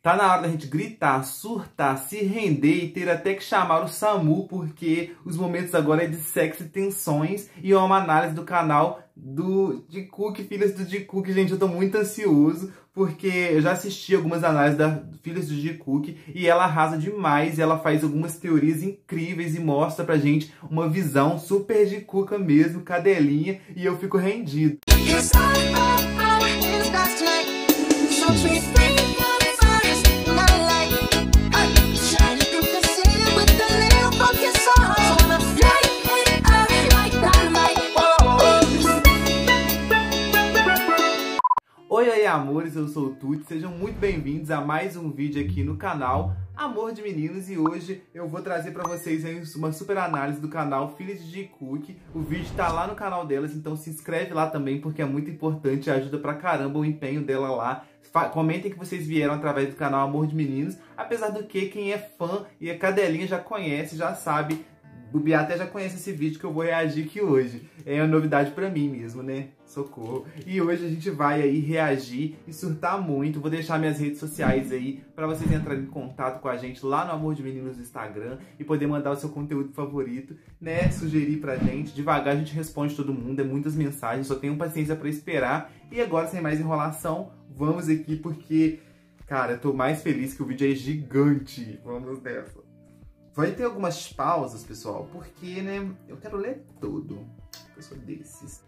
Tá na hora da gente gritar, surtar, se render e ter até que chamar o SAMU, porque os momentos agora é de sexo e tensões e é uma análise do canal do Jikook, Filhas do Jikook. Gente, eu tô muito ansioso, porque eu já assisti algumas análises da Filhas do Jikook e ela arrasa demais, ela faz algumas teorias incríveis e mostra pra gente uma visão super Jikuka mesmo, cadelinha, e eu fico rendido. Oi, amores, eu sou o Tuti, sejam muito bem-vindos a mais um vídeo aqui no canal Amor de Meninos, e hoje eu vou trazer pra vocês aí uma super análise do canal Filhas de Jikook. O vídeo tá lá no canal delas, então se inscreve lá também porque é muito importante, ajuda pra caramba o empenho dela lá. Comentem que vocês vieram através do canal Amor de Meninos, apesar do que quem é fã e a cadelinha já conhece, já sabe. O Bia até já conhece esse vídeo que eu vou reagir aqui hoje. É uma novidade pra mim mesmo, né? Socorro. E hoje a gente vai aí reagir e surtar muito. Vou deixar minhas redes sociais aí pra vocês entrarem em contato com a gente lá no Amor de Meninos no Instagram e poder mandar o seu conteúdo favorito, né? Sugerir pra gente. Devagar a gente responde todo mundo, é muitas mensagens, só tenham paciência pra esperar. E agora, sem mais enrolação, vamos aqui porque, cara, eu tô mais feliz que o vídeo é gigante. Vamos nessa. Vai ter algumas pausas, pessoal, porque, né, eu quero ler tudo. Eu sou desses.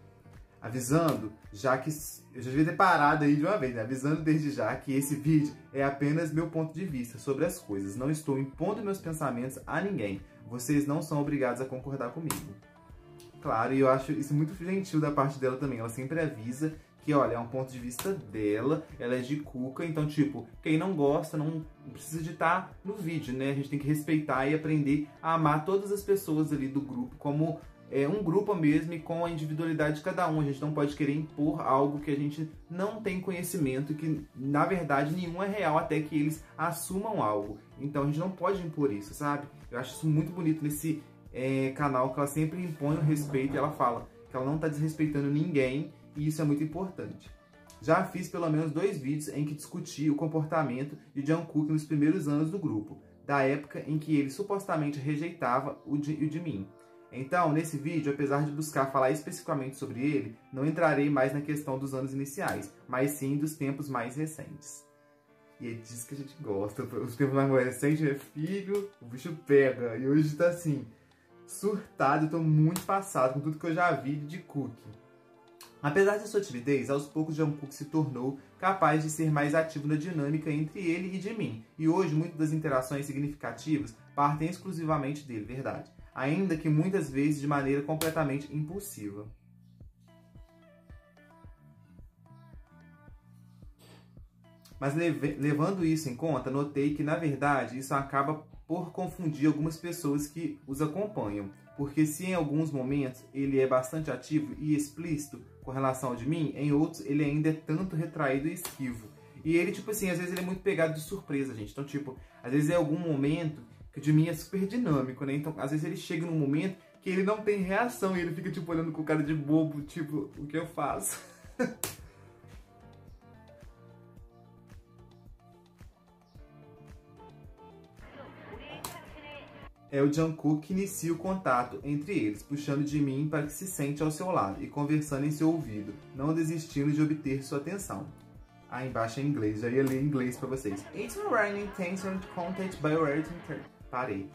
Avisando, já que eu já devia ter parado aí de uma vez, né? Avisando desde já que esse vídeo é apenas meu ponto de vista sobre as coisas. Não estou impondo meus pensamentos a ninguém. Vocês não são obrigados a concordar comigo. Claro, e eu acho isso muito gentil da parte dela também. Ela sempre avisa que, olha, é um ponto de vista dela, ela é Jikuka, então, tipo, quem não gosta não precisa de estar no vídeo, né? A gente tem que respeitar e aprender a amar todas as pessoas ali do grupo como um grupo mesmo e com a individualidade de cada um. A gente não pode querer impor algo que a gente não tem conhecimento, que, na verdade, nenhum é real até que eles assumam algo. Então, a gente não pode impor isso, sabe? Eu acho isso muito bonito nesse canal, que ela sempre impõe o respeito e ela fala que ela não está desrespeitando ninguém. E isso é muito importante. Já fiz pelo menos 2 vídeos em que discuti o comportamento de Jungkook nos primeiros anos do grupo, da época em que ele supostamente rejeitava o Jimin. Então, nesse vídeo, apesar de buscar falar especificamente sobre ele, não entrarei mais na questão dos anos iniciais, mas sim dos tempos mais recentes. E é disso que a gente gosta. Os tempos mais recentes, meu filho, o bicho pega. E hoje tá assim, surtado, eu tô muito passado com tudo que eu já vi de Jungkook. Apesar de sua timidez, aos poucos Jungkook se tornou capaz de ser mais ativo na dinâmica entre ele e Jimin. E hoje, muitas das interações significativas partem exclusivamente dele, verdade. Ainda que muitas vezes de maneira completamente impulsiva. Mas levando isso em conta, notei que, na verdade, isso acaba por confundir algumas pessoas que os acompanham. Porque se em alguns momentos ele é bastante ativo e explícito com relação ao de mim, em outros ele ainda é tanto retraído e esquivo. E ele, tipo assim, às vezes ele é muito pegado de surpresa, gente. Então, tipo, às vezes é algum momento que o de mim é super dinâmico, né? Então, às vezes ele chega num momento que ele não tem reação e ele fica, tipo, olhando com cara de bobo, tipo, o que eu faço? É o Jungkook que inicia o contato entre eles, puxando Jimin para que se sente ao seu lado e conversando em seu ouvido, não desistindo de obter sua atenção. Ah, embaixo é em inglês, já ia ler em inglês para vocês. It's a running intention contact by writing. Parei.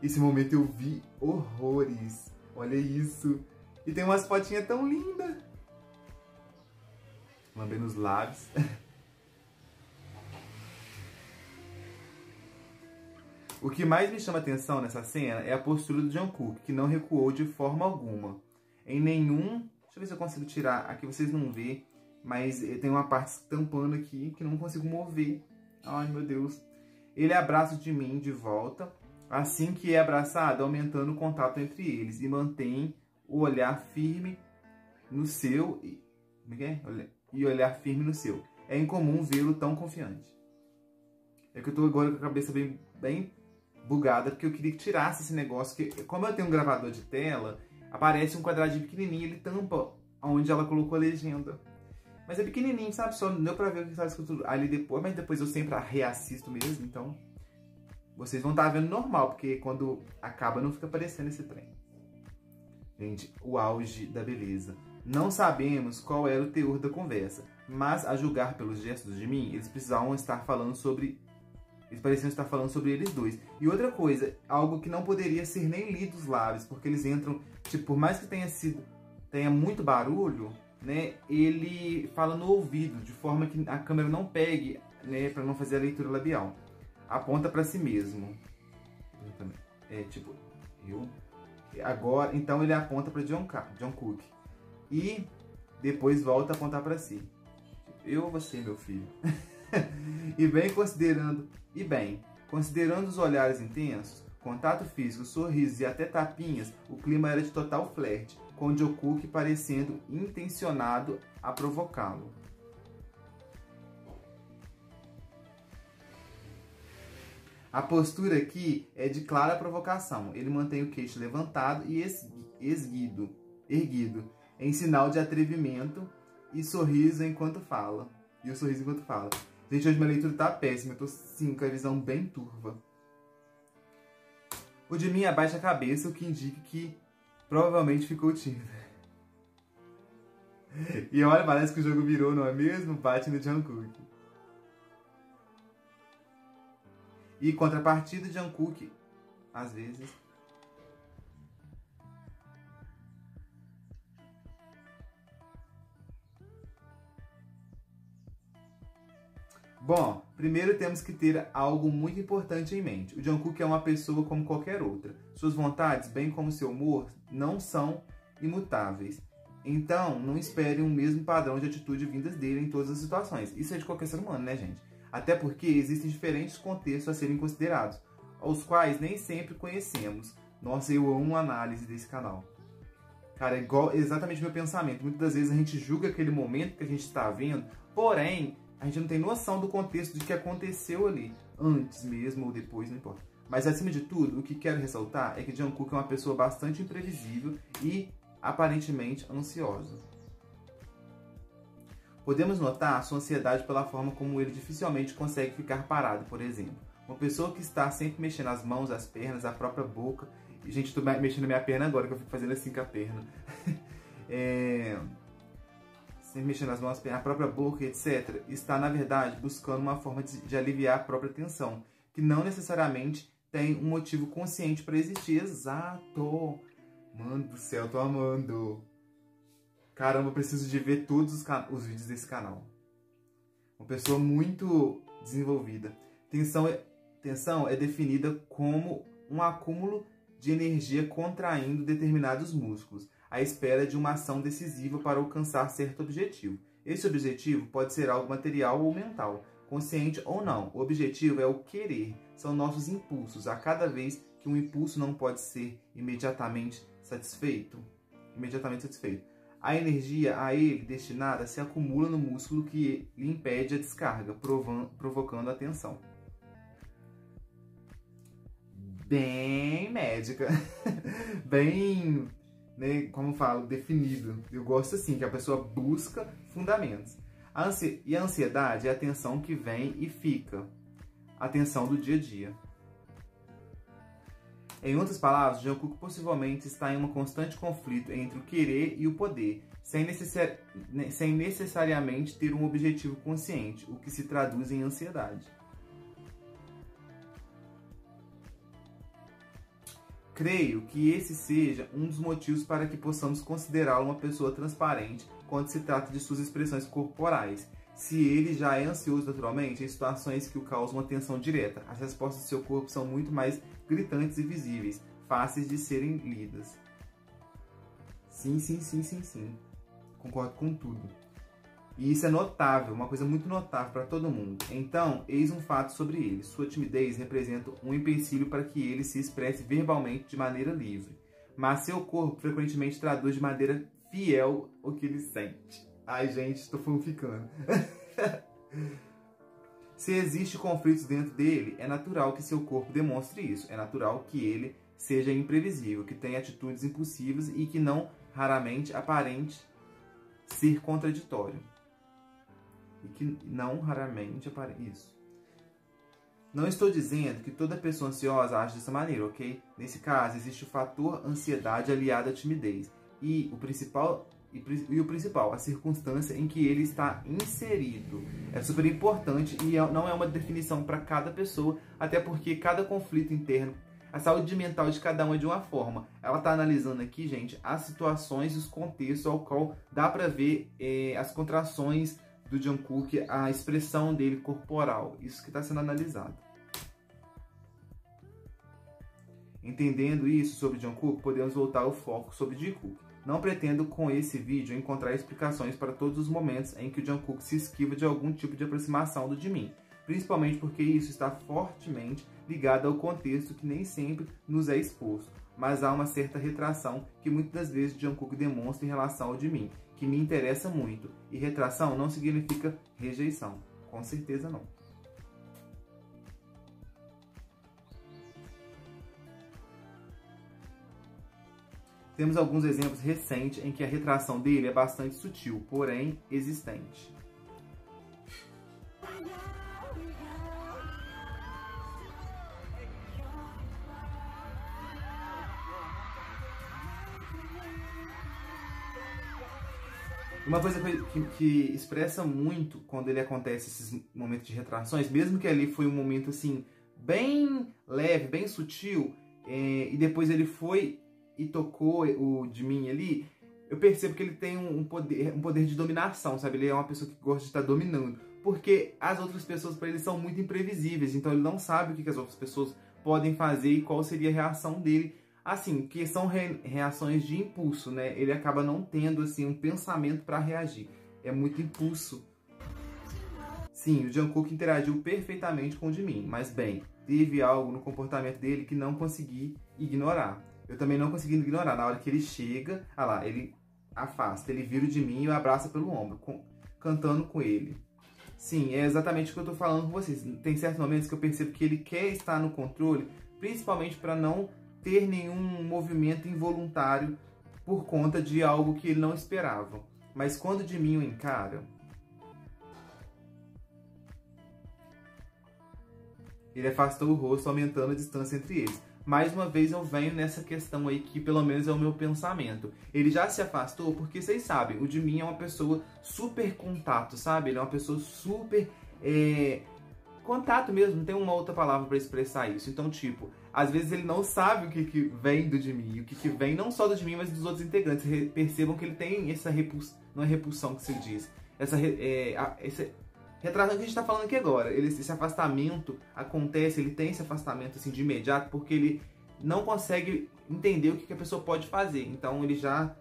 Esse momento eu vi horrores. Olha isso. E tem umas fotinhas tão lindas. Lambendo os lábios. O que mais me chama atenção nessa cena é a postura do Jungkook, que não recuou de forma alguma. Em nenhum... Deixa eu ver se eu consigo tirar. Aqui vocês não vê, mas tem uma parte tampando aqui que não consigo mover. Ai, meu Deus. Ele abraça o Jimin de volta, assim que é abraçado, aumentando o contato entre eles, e mantém o olhar firme no seu... E olhar firme no seu. É incomum vê-lo tão confiante. É que eu tô agora com a cabeça bem bugada, porque eu queria que tirasse esse negócio, que como eu tenho um gravador de tela, aparece um quadradinho pequenininho, ele tampa onde ela colocou a legenda. Mas é pequenininho, sabe? Só não deu pra ver o que estava escrito ali depois, mas depois eu sempre reassisto mesmo, então vocês vão estar vendo normal, porque quando acaba não fica aparecendo esse trem. Gente, o auge da beleza. Não sabemos qual era o teor da conversa, mas a julgar pelos gestos de mim, eles precisavam estar falando sobre... Eles pareciam estar falando sobre eles dois. E outra coisa, algo que não poderia ser nem lido dos lábios, porque eles entram, tipo, por mais que tenha muito barulho, né, ele fala no ouvido, de forma que a câmera não pegue, né, para não fazer a leitura labial. Aponta para si mesmo. É tipo, eu... Agora, então ele aponta para John Cook. E depois volta a apontar para si. Eu ou você, meu filho? E bem, considerando os olhares intensos, contato físico, sorrisos e até tapinhas, o clima era de total flerte, com John Cook parecendo intencionado a provocá-lo. A postura aqui é de clara provocação. Ele mantém o queixo levantado e erguido, em sinal de atrevimento e sorriso enquanto fala. Gente, hoje minha leitura tá péssima. Eu tô, sim, com a visão bem turva. O de mim abaixa a cabeça, o que indica que provavelmente ficou tímido. E olha, parece que o jogo virou, não é mesmo? Bate no John Cook. E contrapartida, John Cook, às vezes... Bom, primeiro temos que ter algo muito importante em mente. O John Cook é uma pessoa como qualquer outra. Suas vontades, bem como seu humor, não são imutáveis. Então, não espere um mesmo padrão de atitude vindas dele em todas as situações. Isso é de qualquer ser humano, né, gente? Até porque existem diferentes contextos a serem considerados, aos quais nem sempre conhecemos. Nossa, eu amo a análise desse canal. Cara, é igual exatamente o meu pensamento. Muitas das vezes a gente julga aquele momento que a gente está vendo, porém, a gente não tem noção do contexto de que aconteceu ali, antes mesmo ou depois, não importa. Mas, acima de tudo, o que quero ressaltar é que John Cook é uma pessoa bastante imprevisível e, aparentemente, ansiosa. Podemos notar sua ansiedade pela forma como ele dificilmente consegue ficar parado, por exemplo. Uma pessoa que está sempre mexendo as mãos, as pernas, a própria boca... E, gente, estou mexendo a minha perna agora, que eu fico fazendo assim com a perna. Sempre mexendo as mãos, a própria boca, etc. Está, na verdade, buscando uma forma de aliviar a própria tensão, que não necessariamente tem um motivo consciente para existir. Exato! Mano do céu, tô amando! Caramba, eu preciso de ver todos os vídeos desse canal. Uma pessoa muito desenvolvida. Tensão é definida como um acúmulo de energia contraindo determinados músculos, à espera de uma ação decisiva para alcançar certo objetivo. Esse objetivo pode ser algo material ou mental, consciente ou não. O objetivo é o querer, são nossos impulsos. A cada vez que um impulso não pode ser imediatamente satisfeito, a energia a ele destinada se acumula no músculo que lhe impede a descarga, provocando a tensão. Bem médica, bem, né, como falo, definido. Eu gosto assim, que a pessoa busca fundamentos. E a ansiedade é a tensão que vem e fica, a tensão do dia a dia. Em outras palavras, John Cook possivelmente está em um constante conflito entre o querer e o poder, sem necessariamente ter um objetivo consciente, o que se traduz em ansiedade. Creio que esse seja um dos motivos para que possamos considerá-lo uma pessoa transparente quando se trata de suas expressões corporais. Se ele já é ansioso naturalmente, em situações que o causam uma tensão direta, as respostas do seu corpo são muito mais gritantes e visíveis, fáceis de serem lidas. Sim. Concordo com tudo. E isso é notável, uma coisa muito notável para todo mundo. Então, eis um fato sobre ele. Sua timidez representa um empecilho para que ele se expresse verbalmente de maneira livre. Mas seu corpo frequentemente traduz de maneira fiel o que ele sente. Ai, gente, estou fanficando. Se existe conflitos dentro dele, é natural que seu corpo demonstre isso. É natural que ele seja imprevisível, que tenha atitudes impulsivas e que não raramente aparente ser contraditório. e que não raramente aparece isso. Não estou dizendo que toda pessoa ansiosa age dessa maneira, ok? Nesse caso, existe o fator ansiedade aliado à timidez e o principal, a circunstância em que ele está inserido. É super importante e não é uma definição para cada pessoa, até porque cada conflito interno, a saúde mental de cada um é de uma forma. Ela está analisando aqui, gente, as situações e os contextos ao qual dá para ver as contrações do Jungkook, a expressão dele corporal. Isso que está sendo analisado. Entendendo isso sobre Jungkook, podemos voltar o foco sobre Jikook. Não pretendo com esse vídeo encontrar explicações para todos os momentos em que o Jungkook se esquiva de algum tipo de aproximação do Jimin, principalmente porque isso está fortemente ligado ao contexto que nem sempre nos é exposto, mas há uma certa retração que muitas das vezes Jungkook demonstra em relação ao Jimin, que me interessa muito, e retração não significa rejeição, com certeza não. Temos alguns exemplos recentes em que a retração dele é bastante sutil, porém existente. Uma coisa que expressa muito quando ele acontece esses momentos de retrações, mesmo que ali foi um momento assim bem leve, bem sutil, e depois ele foi e tocou o Jimin ali, eu percebo que ele tem um poder de dominação, sabe? Ele é uma pessoa que gosta de estar dominando, porque as outras pessoas para ele são muito imprevisíveis, então ele não sabe o que as outras pessoas podem fazer e qual seria a reação dele. Assim, que são reações de impulso, né? Ele acaba não tendo, assim, um pensamento para reagir. É muito impulso. Sim, o Jungkook interagiu perfeitamente com o Jimin, mas, bem, teve algo no comportamento dele que não consegui ignorar. Eu também não consegui ignorar. Na hora que ele chega, ah lá, ele afasta, ele vira o Jimin e o abraça pelo ombro, cantando com ele. Sim, é exatamente o que eu tô falando com vocês. Tem certos momentos que eu percebo que ele quer estar no controle, principalmente para não ter nenhum movimento involuntário por conta de algo que ele não esperava. Mas quando o Jimin o encara, ele afastou o rosto, aumentando a distância entre eles. Mais uma vez eu venho nessa questão aí que pelo menos é o meu pensamento. Ele já se afastou porque vocês sabem, o Jimin é uma pessoa super contato, sabe? Ele é uma pessoa super... contato mesmo, não tem uma outra palavra para expressar isso. Então, tipo, às vezes ele não sabe o que vem do Jimin, o que vem não só do Jimin, mas dos outros integrantes. Percebam que ele tem essa repulsão, não é repulsão que se diz, essa retração que a gente tá falando aqui agora. Esse afastamento acontece, ele tem esse afastamento assim de imediato, porque ele não consegue entender o que a pessoa pode fazer. Então ele já...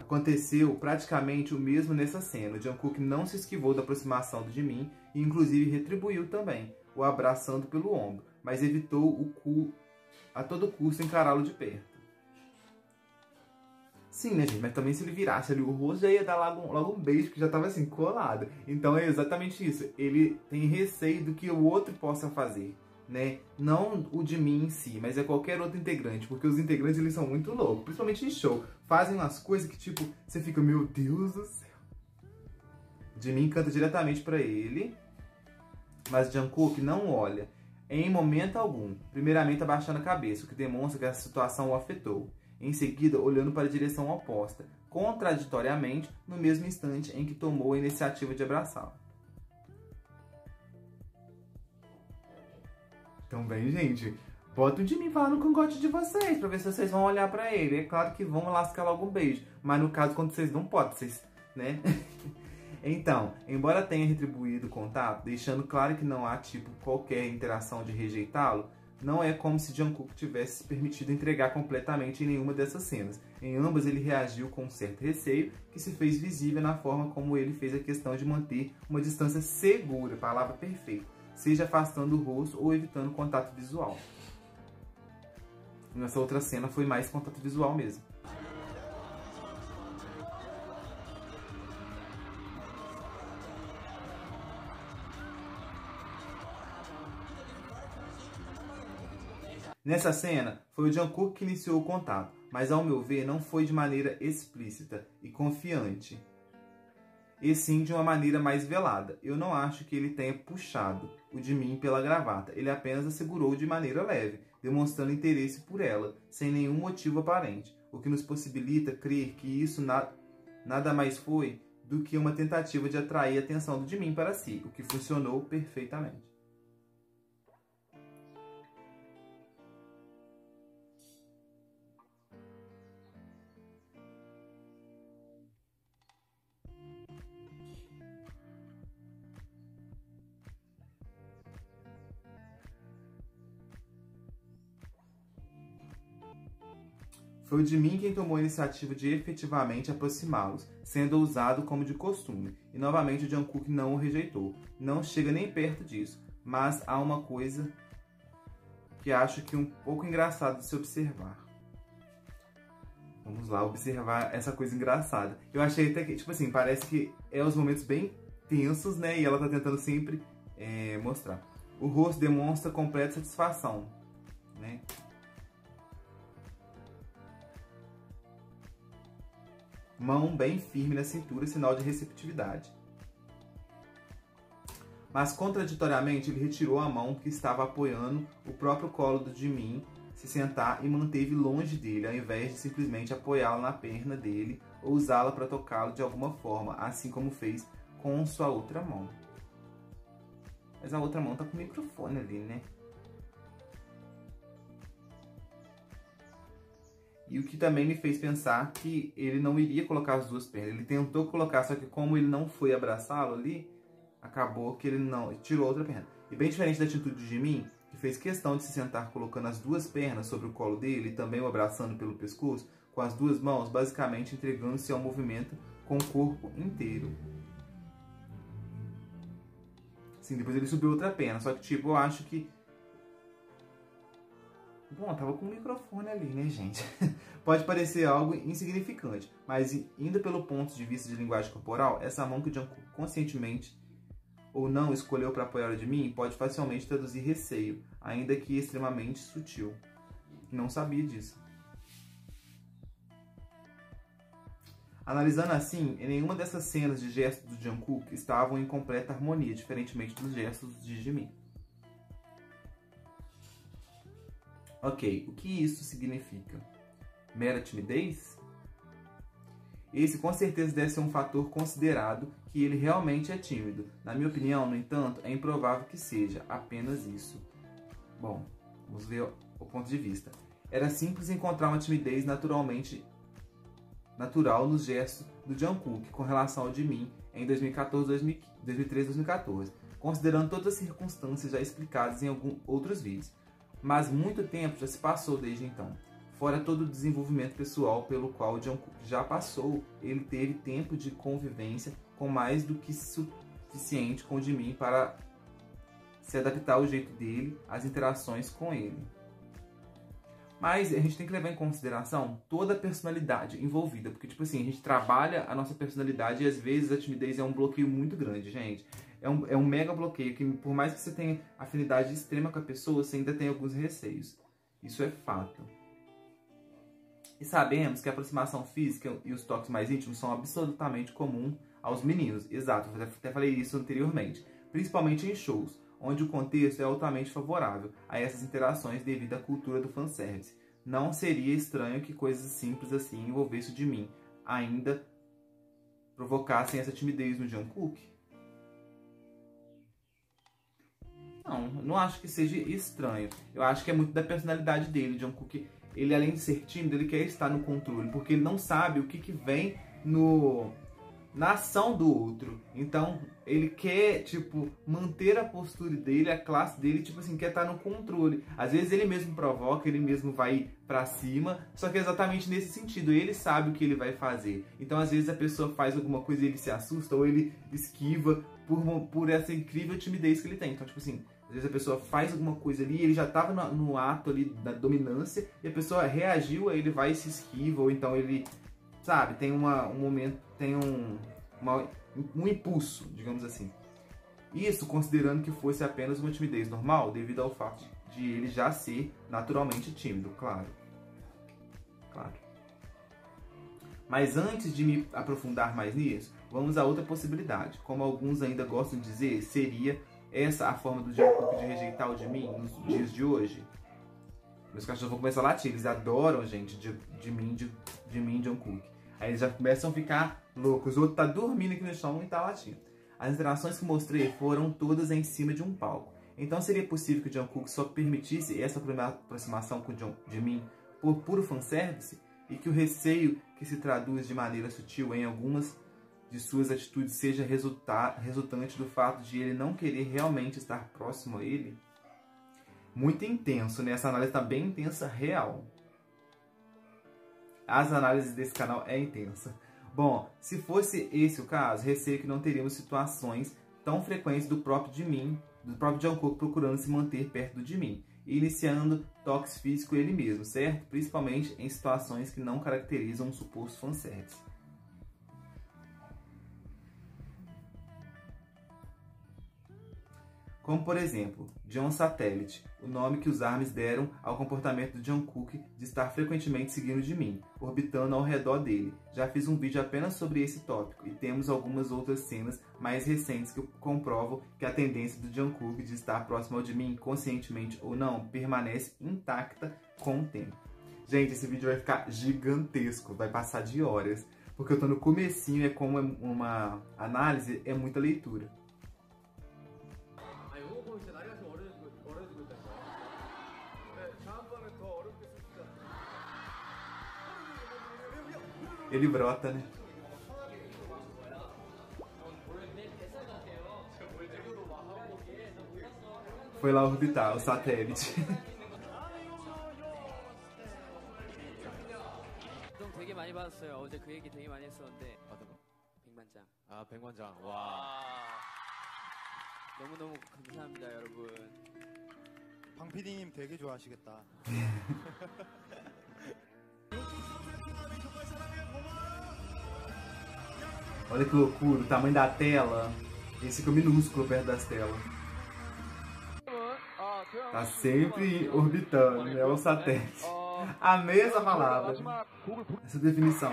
Aconteceu praticamente o mesmo nessa cena. O Jungkook não se esquivou da aproximação do Jimin e inclusive retribuiu também, o abraçando pelo ombro, mas evitou a todo custo encará-lo de perto. Sim, né, gente? Mas também se ele virasse ali o rosto, já ia dar logo um beijo, que já tava assim, colado. Então é exatamente isso. Ele tem receio do que o outro possa fazer, né? Não o Jimin em si, mas é qualquer outro integrante, porque os integrantes eles são muito loucos, principalmente em show. Fazem umas coisas que tipo, você fica, meu Deus do céu. Jimin canta diretamente pra ele, mas Jungkook não olha em momento algum, primeiramente abaixando a cabeça, o que demonstra que a situação o afetou. Em seguida, olhando para a direção oposta, contraditoriamente, no mesmo instante em que tomou a iniciativa de abraçá-lo. Então, bem, gente, bota o Jimin falar no cangote de vocês, pra ver se vocês vão olhar pra ele. É claro que vão lascar logo um beijo, mas no caso, quando vocês não podem, vocês, né? Então, embora tenha retribuído o contato, deixando claro que não há tipo qualquer interação de rejeitá-lo, não é como se Jungkook tivesse se permitido entregar completamente em nenhuma dessas cenas. Em ambas ele reagiu com um certo receio, que se fez visível na forma como ele fez a questão de manter uma distância segura, palavra perfeita, seja afastando o rosto ou evitando contato visual. Nessa outra cena foi mais contato visual mesmo. Nessa cena, foi o Jungkook que iniciou o contato, mas ao meu ver não foi de maneira explícita e confiante, e sim de uma maneira mais velada. Eu não acho que ele tenha puxado o Jimin pela gravata, ele apenas a segurou de maneira leve, demonstrando interesse por ela, sem nenhum motivo aparente, o que nos possibilita crer que isso nada mais foi do que uma tentativa de atrair a atenção do Jimin para si, o que funcionou perfeitamente. Foi o Jimin quem tomou a iniciativa de efetivamente aproximá-los, sendo ousado como de costume, e novamente o Jungkook não o rejeitou. Não chega nem perto disso, mas há uma coisa que acho que um pouco engraçado de se observar. Vamos lá observar essa coisa engraçada. Eu achei até que, tipo assim, parece que é os momentos bem tensos, né, e ela tá tentando sempre mostrar. O rosto demonstra completa satisfação, né? Mão bem firme na cintura, sinal de receptividade. Mas, contraditoriamente, ele retirou a mão que estava apoiando o próprio colo do Jimin se sentar e manteve longe dele, ao invés de simplesmente apoiá-la na perna dele ou usá-la para tocá-lo de alguma forma, assim como fez com sua outra mão. Mas a outra mão tá com o microfone ali, né? E o que também me fez pensar que ele não iria colocar as duas pernas. Ele tentou colocar, só que como ele não foi abraçá-lo ali, acabou que ele não tirou outra perna. E bem diferente da atitude de Jimin, que fez questão de se sentar colocando as duas pernas sobre o colo dele e também o abraçando pelo pescoço, com as duas mãos, basicamente entregando-se ao movimento com o corpo inteiro. Sim, depois ele subiu outra perna, só que tipo, eu acho que... Bom, tava com o microfone ali, né, gente? Pode parecer algo insignificante, mas indo pelo ponto de vista de linguagem corporal, essa mão que o Jungkook conscientemente ou não escolheu para apoiar o de mim pode facilmente traduzir receio, ainda que extremamente sutil. Não sabia disso. Analisando assim, em nenhuma dessas cenas de gestos do Jungkook estavam em completa harmonia, diferentemente dos gestos de Jimin. Ok, o que isso significa? Mera timidez? Esse com certeza deve ser um fator considerado que ele realmente é tímido. Na minha opinião, no entanto, é improvável que seja apenas isso. Bom, vamos ver o ponto de vista. Era simples encontrar uma timidez natural nos gestos do Jungkook com relação ao Jimin em 2013 e 2014, considerando todas as circunstâncias já explicadas em alguns outros vídeos. Mas muito tempo já se passou desde então. Fora todo o desenvolvimento pessoal pelo qual o Jungkook já passou, ele teve tempo de convivência com mais do que suficiente com o Jimin para se adaptar ao jeito dele, às interações com ele. Mas a gente tem que levar em consideração toda a personalidade envolvida, porque tipo assim, a gente trabalha a nossa personalidade e às vezes a timidez é um bloqueio muito grande, gente. É um mega bloqueio que por mais que você tenha afinidade extrema com a pessoa, você ainda tem alguns receios. Isso é fato. E sabemos que a aproximação física e os toques mais íntimos são absolutamente comuns aos meninos. Exato, eu até falei isso anteriormente. Principalmente em shows, onde o contexto é altamente favorável a essas interações devido à cultura do fanservice. Não seria estranho que coisas simples assim envolvessem de mim, ainda provocassem essa timidez no Jungkook? Não acho que seja estranho. Eu acho que é muito da personalidade dele. O Jungkook, ele além de ser tímido, ele quer estar no controle, porque ele não sabe o que vem na ação do outro. Então, ele quer, tipo, manter a postura dele, a classe dele, tipo assim, quer estar no controle. Às vezes ele mesmo provoca, ele mesmo vai pra cima, só que é exatamente nesse sentido. Ele sabe o que ele vai fazer. Então, às vezes a pessoa faz alguma coisa e ele se assusta, ou ele esquiva por essa incrível timidez que ele tem. Então, tipo assim, às vezes a pessoa faz alguma coisa ali, ele já estava no ato ali da dominância, e a pessoa reagiu, aí ele vai e se esquiva, ou então ele, sabe, tem um momento, tem um impulso, digamos assim. Isso considerando que fosse apenas uma timidez normal, devido ao fato de ele já ser naturalmente tímido, claro. Mas antes de me aprofundar mais nisso, vamos a outra possibilidade. Como alguns ainda gostam de dizer, seria essa a forma do Jungkook de rejeitar o Jimin nos dias de hoje? Meus cachorros vão começar a latir, eles adoram, gente, Jimin e Jungkook. Aí eles já começam a ficar loucos, o outro tá dormindo aqui no chão e tá latindo. As interações que mostrei foram todas em cima de um palco. Então seria possível que o Jungkook só permitisse essa aproximação com o Jimin por puro fanservice? E que o receio que se traduz de maneira sutil em algumas de suas atitudes seja resultante do fato de ele não querer realmente estar próximo a ele? Muito intenso, né? Essa análise tá bem intensa, real. As análises desse canal é intensa. Bom, se fosse esse o caso, receio que não teríamos situações tão frequentes do próprio Jungkook procurando se manter perto do Jimin e iniciando toques físicos ele mesmo, certo? Principalmente em situações que não caracterizam um suposto fanservice. Como, por exemplo, John Satellite, o nome que os ARMYs deram ao comportamento do Jungkook de estar frequentemente seguindo Jimin, orbitando ao redor dele. Já fiz um vídeo apenas sobre esse tópico e temos algumas outras cenas mais recentes que comprovam que a tendência do Jungkook de estar próximo ao Jimin, conscientemente ou não, permanece intacta com o tempo. Gente, esse vídeo vai ficar gigantesco, vai passar de horas, porque eu tô no comecinho, é como uma análise, é muita leitura. Ele brota, né? Foi lá orbitar o satélite. 되게 많이 받았어요. 어제 그 얘기 되게 많이 했었는데. 어떤 거? 백만장. 아, 백만장. 와. 너무너무 감사합니다, 여러분. 방 PD님 되게 좋아하시겠다. Olha que loucura, o tamanho da tela. Esse fica minúsculo perto das telas. Tá sempre orbitando, né? O satélite. Amei essa palavra. Essa definição.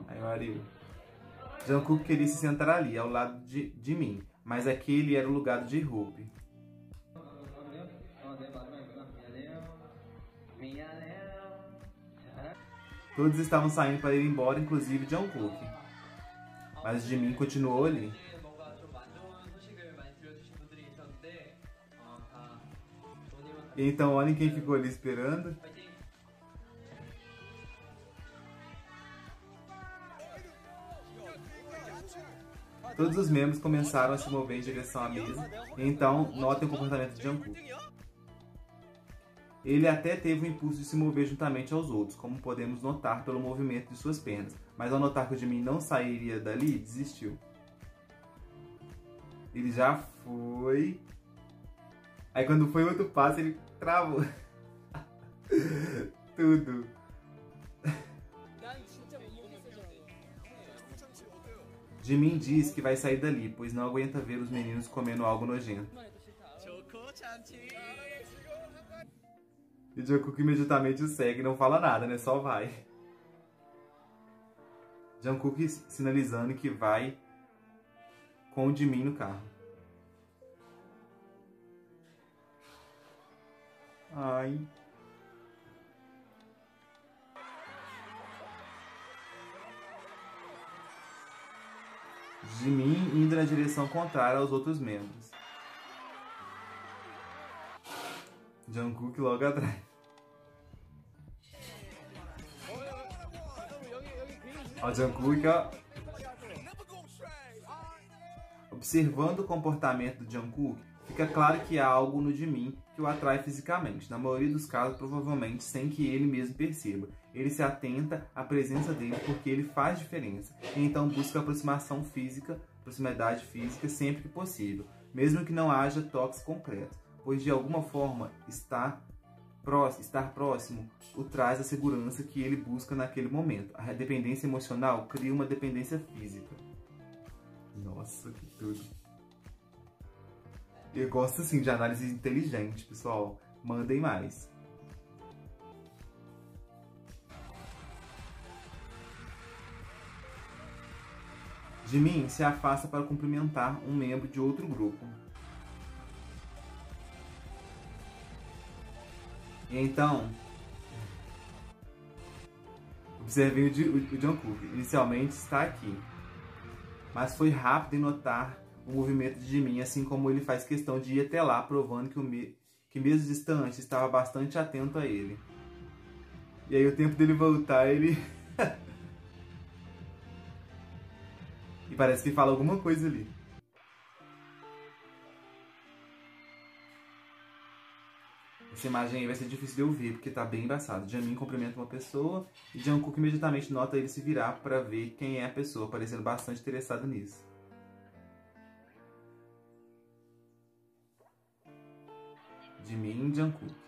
Aí, Mario. Jungkook queria se sentar ali, ao lado de mim, mas aquele era o lugar de Hope. Todos estavam saindo para ir embora, inclusive Jungkook. Mas Jimin continuou ali. Então, olhem quem ficou ali esperando. Todos os membros começaram a se mover em direção à mesa, então notem o comportamento de Jungkook. Ele até teve o impulso de se mover juntamente aos outros, como podemos notar pelo movimento de suas pernas, mas ao notar que o Jimin não sairia dali, desistiu. Ele já foi... Aí quando foi outro passo, ele travou. Tudo. Jimin diz que vai sair dali, pois não aguenta ver os meninos comendo algo nojento. E Jungkook imediatamente o segue e não fala nada, né? Só vai. Jungkook sinalizando que vai com o Jimin no carro. Ai... Jimin indo na direção contrária aos outros membros. Jungkook logo atrás. Ó, Jungkook, ó. Observando o comportamento do Jungkook, fica claro que há algo no Jimin que o atrai fisicamente. Na maioria dos casos, provavelmente sem que ele mesmo perceba. Ele se atenta à presença dele porque ele faz diferença. E então busca proximidade física sempre que possível, mesmo que não haja toques concretos. pois de alguma forma estar próximo o traz a segurança que ele busca naquele momento. A dependência emocional cria uma dependência física. Nossa, que tudo. Eu gosto assim de análise inteligente, pessoal. Mandem mais. Jimin se afasta para cumprimentar um membro de outro grupo. E então, observem o Jungkook. Inicialmente está aqui, mas foi rápido em notar o movimento de Jimin, assim como ele faz questão de ir até lá, provando que mesmo distante, estava bastante atento a ele. E aí o tempo dele voltar, ele... e parece que fala alguma coisa ali. Essa imagem aí vai ser difícil de eu ver, porque tá bem embaçado. Jimin cumprimenta uma pessoa e Jungkook imediatamente nota ele se virar para ver quem é a pessoa, parecendo bastante interessado nisso. Jimin e Jungkook.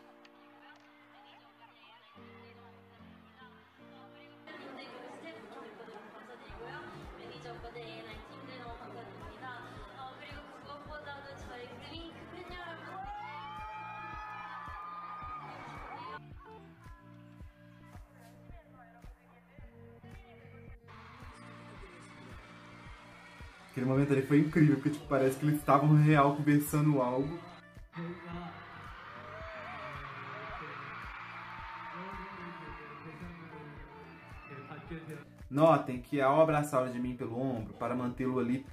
Aquele momento ali foi incrível, porque tipo, parece que eles estavam real conversando algo. Notem que ao abraçar o Jimin pelo ombro, para mantê-lo ali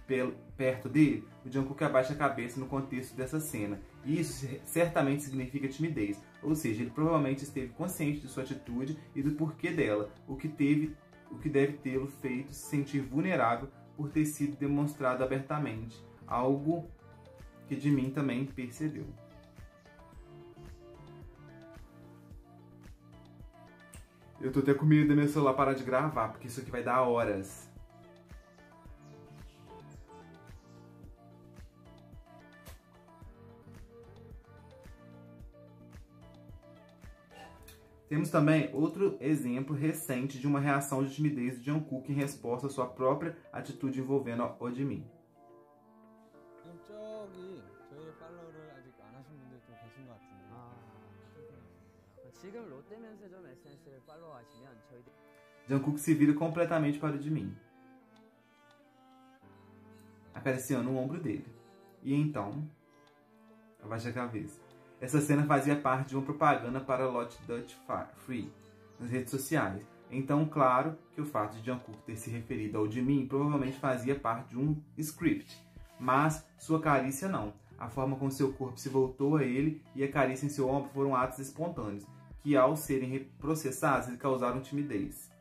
perto dele, o Jungkook abaixa a cabeça no contexto dessa cena. E isso certamente significa timidez, ou seja, ele provavelmente esteve consciente de sua atitude e do porquê dela, o que deve tê-lo feito se sentir vulnerável por ter sido demonstrado abertamente, algo que Jimin também percebeu. Eu tô até com medo do meu celular parar de gravar, porque isso aqui vai dar horas. Temos também outro exemplo recente de uma reação de timidez de Jungkook em resposta à sua própria atitude envolvendo o Jimin. Jungkook se vira completamente para o Jimin, acariciando o ombro dele. E então, abaixa a cabeça. Essa cena fazia parte de uma propaganda para Lot Dutch Free nas redes sociais. Então, claro que o fato de Jungkook ter se referido ao Jimin provavelmente fazia parte de um script. Mas sua carícia não. A forma como seu corpo se voltou a ele e a carícia em seu ombro foram atos espontâneos, que ao serem processados, lhe causaram timidez.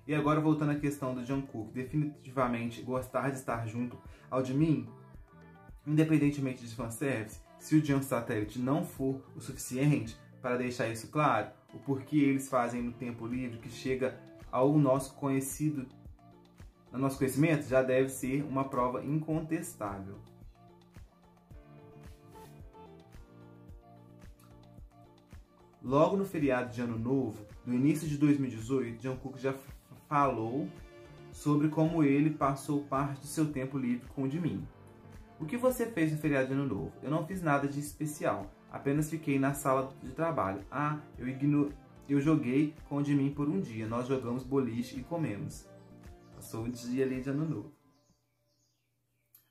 E agora voltando à questão do Jungkook definitivamente gostar de estar junto ao Jimin, independentemente de fanservice, se o Jump Satellite não for o suficiente para deixar isso claro, o porquê eles fazem no tempo livre que chega ao nosso conhecimento já deve ser uma prova incontestável. Logo no feriado de Ano Novo, do início de 2018, Jungkook já falou sobre como ele passou parte do seu tempo livre com o Jimin. O que você fez no feriado de Ano Novo? Eu não fiz nada de especial, apenas fiquei na sala de trabalho. Eu joguei com o Jimin por um dia, nós jogamos boliche e comemos. Passou um dia ali de Ano Novo.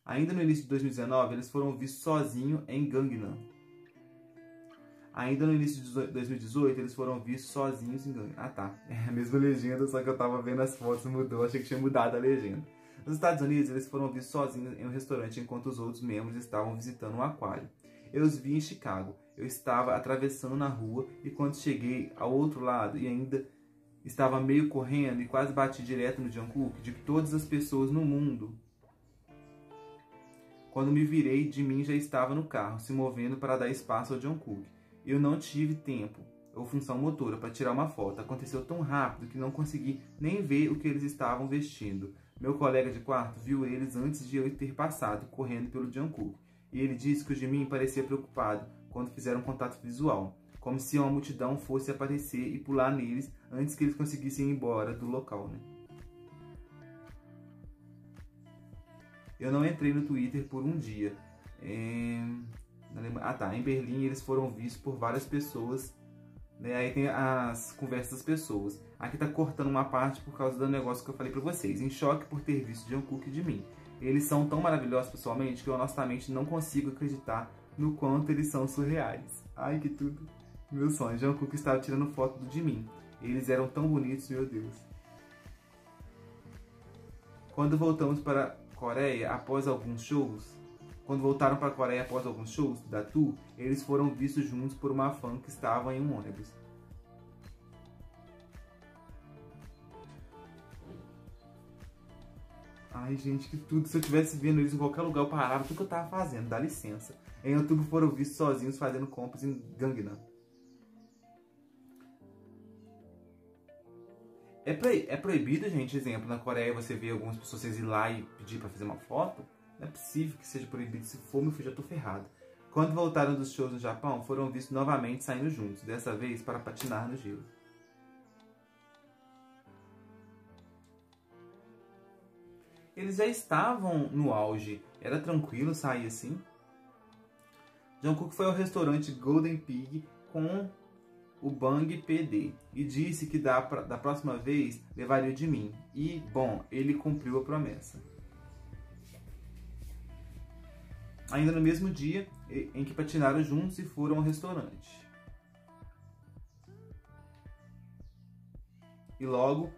Ainda no início de 2019, eles foram vistos sozinhos em Gangnam. Ainda no início de 2018, eles foram vistos sozinhos em Gangnam. Ah tá, é a mesma legenda, só que eu tava vendo as fotos e mudou, achei que tinha mudado a legenda. Nos Estados Unidos, eles foram vistos sozinhos em um restaurante enquanto os outros membros estavam visitando um aquário. Eu os vi em Chicago. Eu estava atravessando na rua e quando cheguei ao outro lado e ainda estava meio correndo e quase bati direto no Jungkook, de todas as pessoas no mundo. Quando me virei, Jimin já estava no carro, se movendo para dar espaço ao Jungkook. Eu não tive tempo, ou função motora para tirar uma foto. Aconteceu tão rápido que não consegui nem ver o que eles estavam vestindo. Meu colega de quarto viu eles antes de eu ter passado, correndo pelo Jungkook. E ele disse que o Jimin parecia preocupado quando fizeram contato visual, como se uma multidão fosse aparecer e pular neles antes que eles conseguissem ir embora do local, né? Eu não entrei no Twitter por um dia. Em Berlim eles foram vistos por várias pessoas, né? Aí tem as conversas das pessoas. Aqui tá cortando uma parte por causa do negócio que eu falei pra vocês. Em choque por ter visto Jungkook e Jimin. Eles são tão maravilhosos pessoalmente que eu honestamente não consigo acreditar no quanto eles são surreais. Ai, que tudo. Meu sonho. Jungkook estava tirando foto do Jimin. Eles eram tão bonitos, meu Deus. Quando voltamos para a Coreia após alguns shows, da tour, eles foram vistos juntos por uma fã que estava em um ônibus. Ai, gente, que tudo. Se eu estivesse vendo eles em qualquer lugar, eu parava tudo que eu tava fazendo. Dá licença. Em outubro foram vistos sozinhos fazendo compras em Gangnam. É proibido, gente, exemplo, na Coreia você vê algumas pessoas ir lá e pedir pra fazer uma foto? Não é possível que seja proibido. Se for, meu filho, já tô ferrado. Quando voltaram dos shows no Japão, foram vistos novamente saindo juntos, dessa vez para patinar no gelo. Eles já estavam no auge. Era tranquilo sair assim? Jungkook foi ao restaurante Golden Pig com o Bang PD e disse que da próxima vez levaria o Jimin. E, bom, ele cumpriu a promessa. Ainda no mesmo dia em que patinaram juntos e foram ao restaurante. E logo,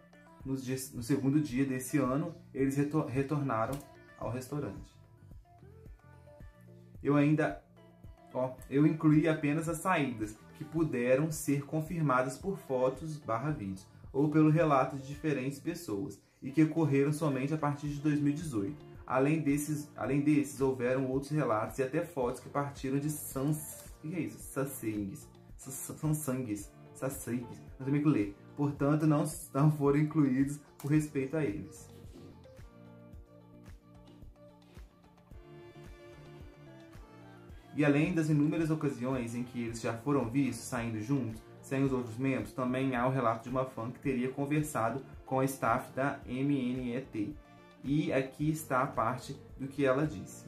no segundo dia desse ano, eles retornaram ao restaurante. Eu incluí apenas as saídas, que puderam ser confirmadas por fotos/vídeos, ou pelo relato de diferentes pessoas, e que ocorreram somente a partir de 2018. Além desses, houveram outros relatos e até fotos que partiram de sassangues, não sei como ler. Portanto, não foram incluídos por respeito a eles. E além das inúmeras ocasiões em que eles já foram vistos saindo juntos, sem os outros membros, também há o relato de uma fã que teria conversado com a staff da MNET. E aqui está a parte do que ela disse.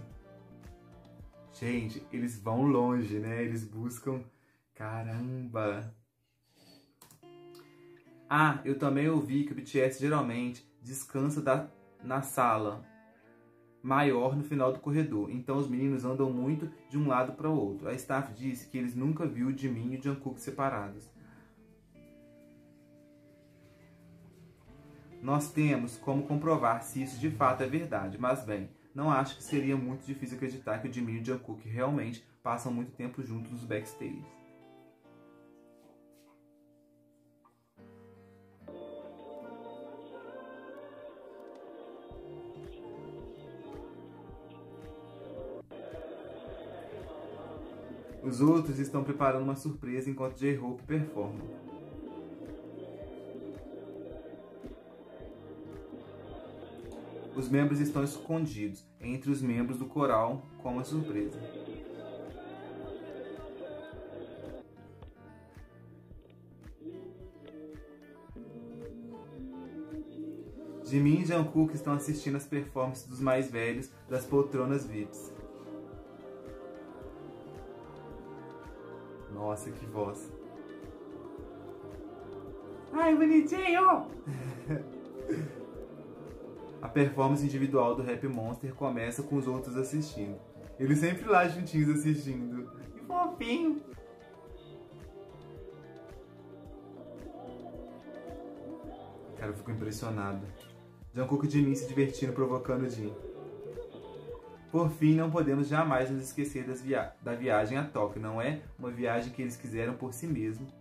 Gente, eles vão longe, né? Eles buscam... Caramba! Ah, eu também ouvi que o BTS geralmente descansa na sala maior no final do corredor. Então os meninos andam muito de um lado para o outro. A staff disse que eles nunca viu o Jimin e o Jungkook separados. Nós temos como comprovar se isso de fato é verdade, mas bem, não acho que seria muito difícil acreditar que o Jimin e o Jungkook realmente passam muito tempo juntos nos backstage. Os outros estão preparando uma surpresa enquanto J-Hope performa. Os membros estão escondidos entre os membros do coral como uma surpresa. Jimin e Jungkook estão assistindo as performances dos mais velhos das poltronas VIPs. Nossa, que voz. Ai, bonitinho! A performance individual do Rap Monster começa com os outros assistindo. Eles sempre lá juntinhos assistindo. Que fofinho! Cara, eu fico impressionado. Jungkook e Jimin se divertindo, provocando o Jin. Por fim, não podemos jamais nos esquecer da viagem a Tóquio. Não é uma viagem que eles quiseram por si mesmos,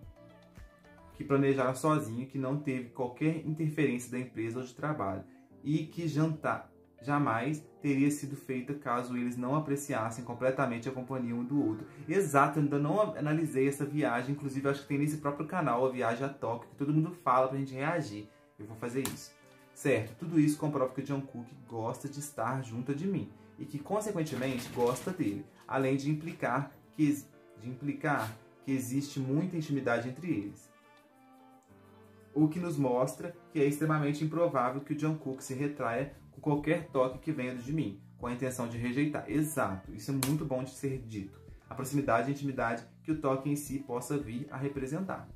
que planejaram sozinho, que não teve qualquer interferência da empresa ou de trabalho, e que jamais teria sido feita caso eles não apreciassem completamente a companhia um do outro. Exato, eu ainda não analisei essa viagem, inclusive acho que tem nesse próprio canal a viagem a Tóquio, que todo mundo fala pra gente reagir. Eu vou fazer isso. Certo, tudo isso comprova que o Jungkook gosta de estar junto de mim e que, consequentemente, gosta dele, além de implicar que existe muita intimidade entre eles. O que nos mostra que é extremamente improvável que o Jungkook se retraia com qualquer toque que venha de mim, com a intenção de rejeitar. Exato, isso é muito bom de ser dito. A proximidade e a intimidade que o toque em si possa vir a representar.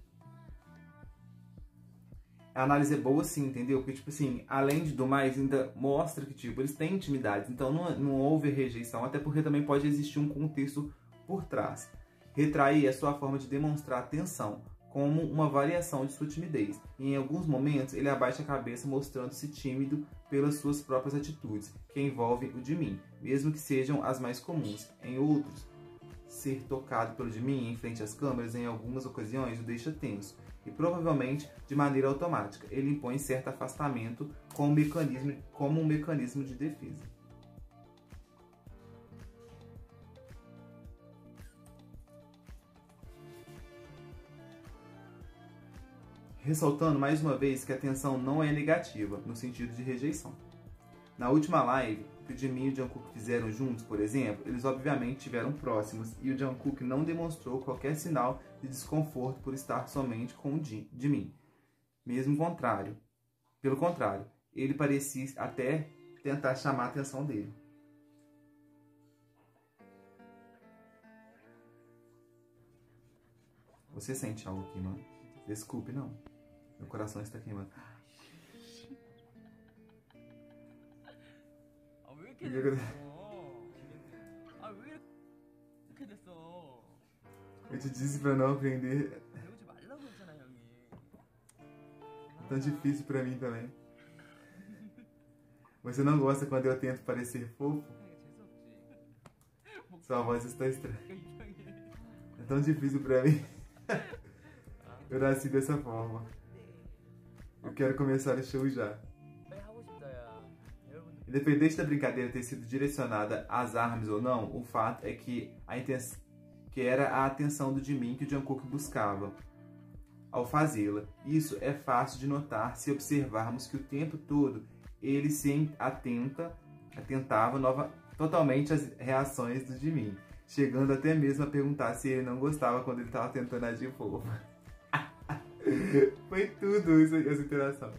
A análise é boa sim, entendeu? Porque, tipo assim, além do mais, ainda mostra que, tipo, eles têm intimidade. Então não houve rejeição, até porque também pode existir um contexto por trás. Retrair é sua forma de demonstrar atenção, como uma variação de sua timidez. E em alguns momentos ele abaixa a cabeça mostrando-se tímido pelas suas próprias atitudes, que envolvem o Jimin, mesmo que sejam as mais comuns. Em outros, ser tocado pelo Jimin em frente às câmeras em algumas ocasiões o deixa tenso. E provavelmente de maneira automática, ele impõe certo afastamento como um mecanismo de defesa. Ressaltando mais uma vez que a tensão não é negativa, no sentido de rejeição. Na última live, que o Jimin e o Jungkook fizeram juntos, por exemplo, eles obviamente estiveram próximos e o Jungkook não demonstrou qualquer sinal de desconforto por estar somente com o Jimin. Pelo contrário, ele parecia até tentar chamar a atenção dele. Você sente algo aqui, mano? Desculpe, não. Meu coração está queimando. 왜 이렇게 됐어? 왜 이렇게 됐어? Eu te disse pra não aprender. 배우지 말라고 했잖아, 형이. É tão difícil pra mim também. Você não gosta quando eu tento parecer fofo? Sua voz está estranha. É tão difícil pra mim. Eu nasci dessa forma. Eu quero começar o show já. Independente da brincadeira ter sido direcionada às armas ou não, o fato é que era a atenção do Jimin que o Jungkook buscava ao fazê-la. Isso é fácil de notar se observarmos que o tempo todo ele se atentava totalmente às reações do Jimin, chegando até mesmo a perguntar se ele não gostava quando ele estava tentando agir fofo. Foi tudo isso, essa interação.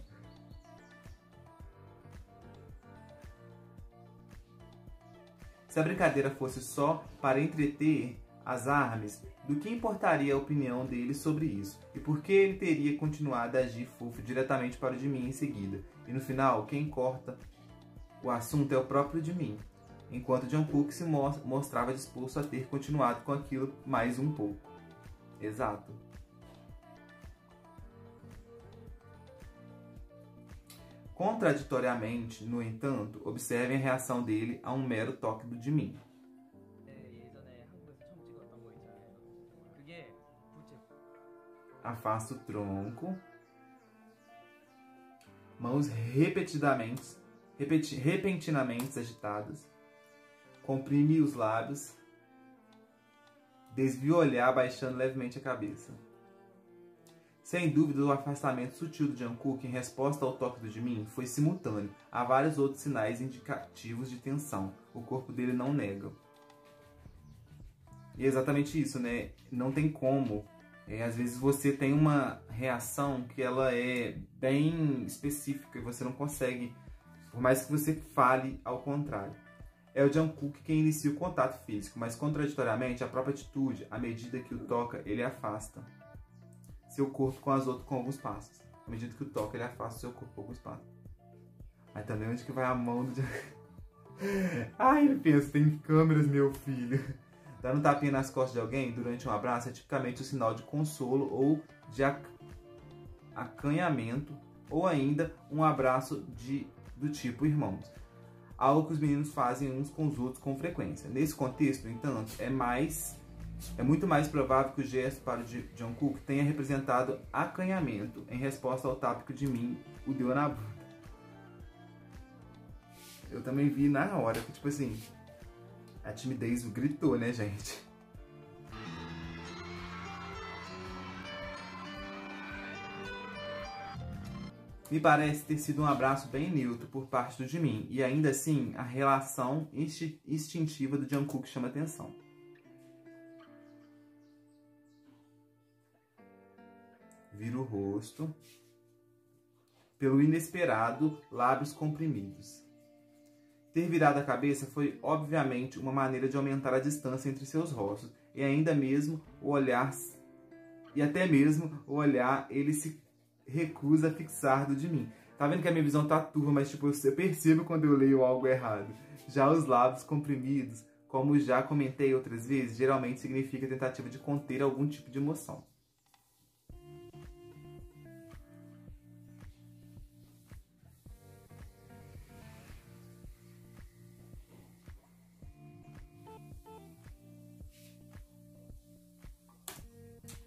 Se a brincadeira fosse só para entreter as armas, do que importaria a opinião dele sobre isso? E por que ele teria continuado a agir fofo diretamente para o Jimin em seguida? E no final, quem corta o assunto é o próprio Jimin, enquanto Jungkook se mostrava disposto a ter continuado com aquilo mais um pouco. Exato. Contraditoriamente, no entanto, observem a reação dele a um mero toque do Jimin. Afasta o tronco. Mãos repentinamente agitadas. Comprime os lábios. Desvia o olhar, baixando levemente a cabeça. Sem dúvida, o afastamento sutil do Jungkook em resposta ao toque do Jimin foi simultâneo. Há vários outros sinais indicativos de tensão. O corpo dele não nega. E é exatamente isso, né? Não tem como. Às vezes você tem uma reação que ela é bem específica e você não consegue, por mais que você fale ao contrário. É o Jungkook quem inicia o contato físico, mas contraditoriamente a própria atitude, à medida que o toca, ele afasta seu corpo com alguns passos. À medida que o toca, ele afasta o seu corpo com alguns passos. Mas também onde que vai a mão do Ai, ele pensa, tem câmeras, meu filho. Dando um tapinha nas costas de alguém durante um abraço é tipicamente um sinal de consolo ou de acanhamento, ou ainda um abraço do tipo irmãos. Algo que os meninos fazem uns com os outros com frequência. Nesse contexto, no entanto, é muito mais provável que o gesto para o Jungkook tenha representado acanhamento em resposta ao tapa que o Jimin o deu na bunda. Eu também vi na hora, que tipo assim, a timidez gritou, né, gente? Me parece ter sido um abraço bem neutro por parte do Jimin, e ainda assim, a relação instintiva do Jungkook chama atenção. Vira o rosto. Pelo inesperado, lábios comprimidos. Ter virado a cabeça foi, obviamente, uma maneira de aumentar a distância entre seus rostos, e ainda mesmo o olhar, e até mesmo o olhar, ele se recusa a fixar do de mim. Tá vendo que a minha visão tá turva, mas tipo, eu percebo quando eu leio algo errado. Já os lábios comprimidos, como já comentei outras vezes, geralmente significa tentativa de conter algum tipo de emoção.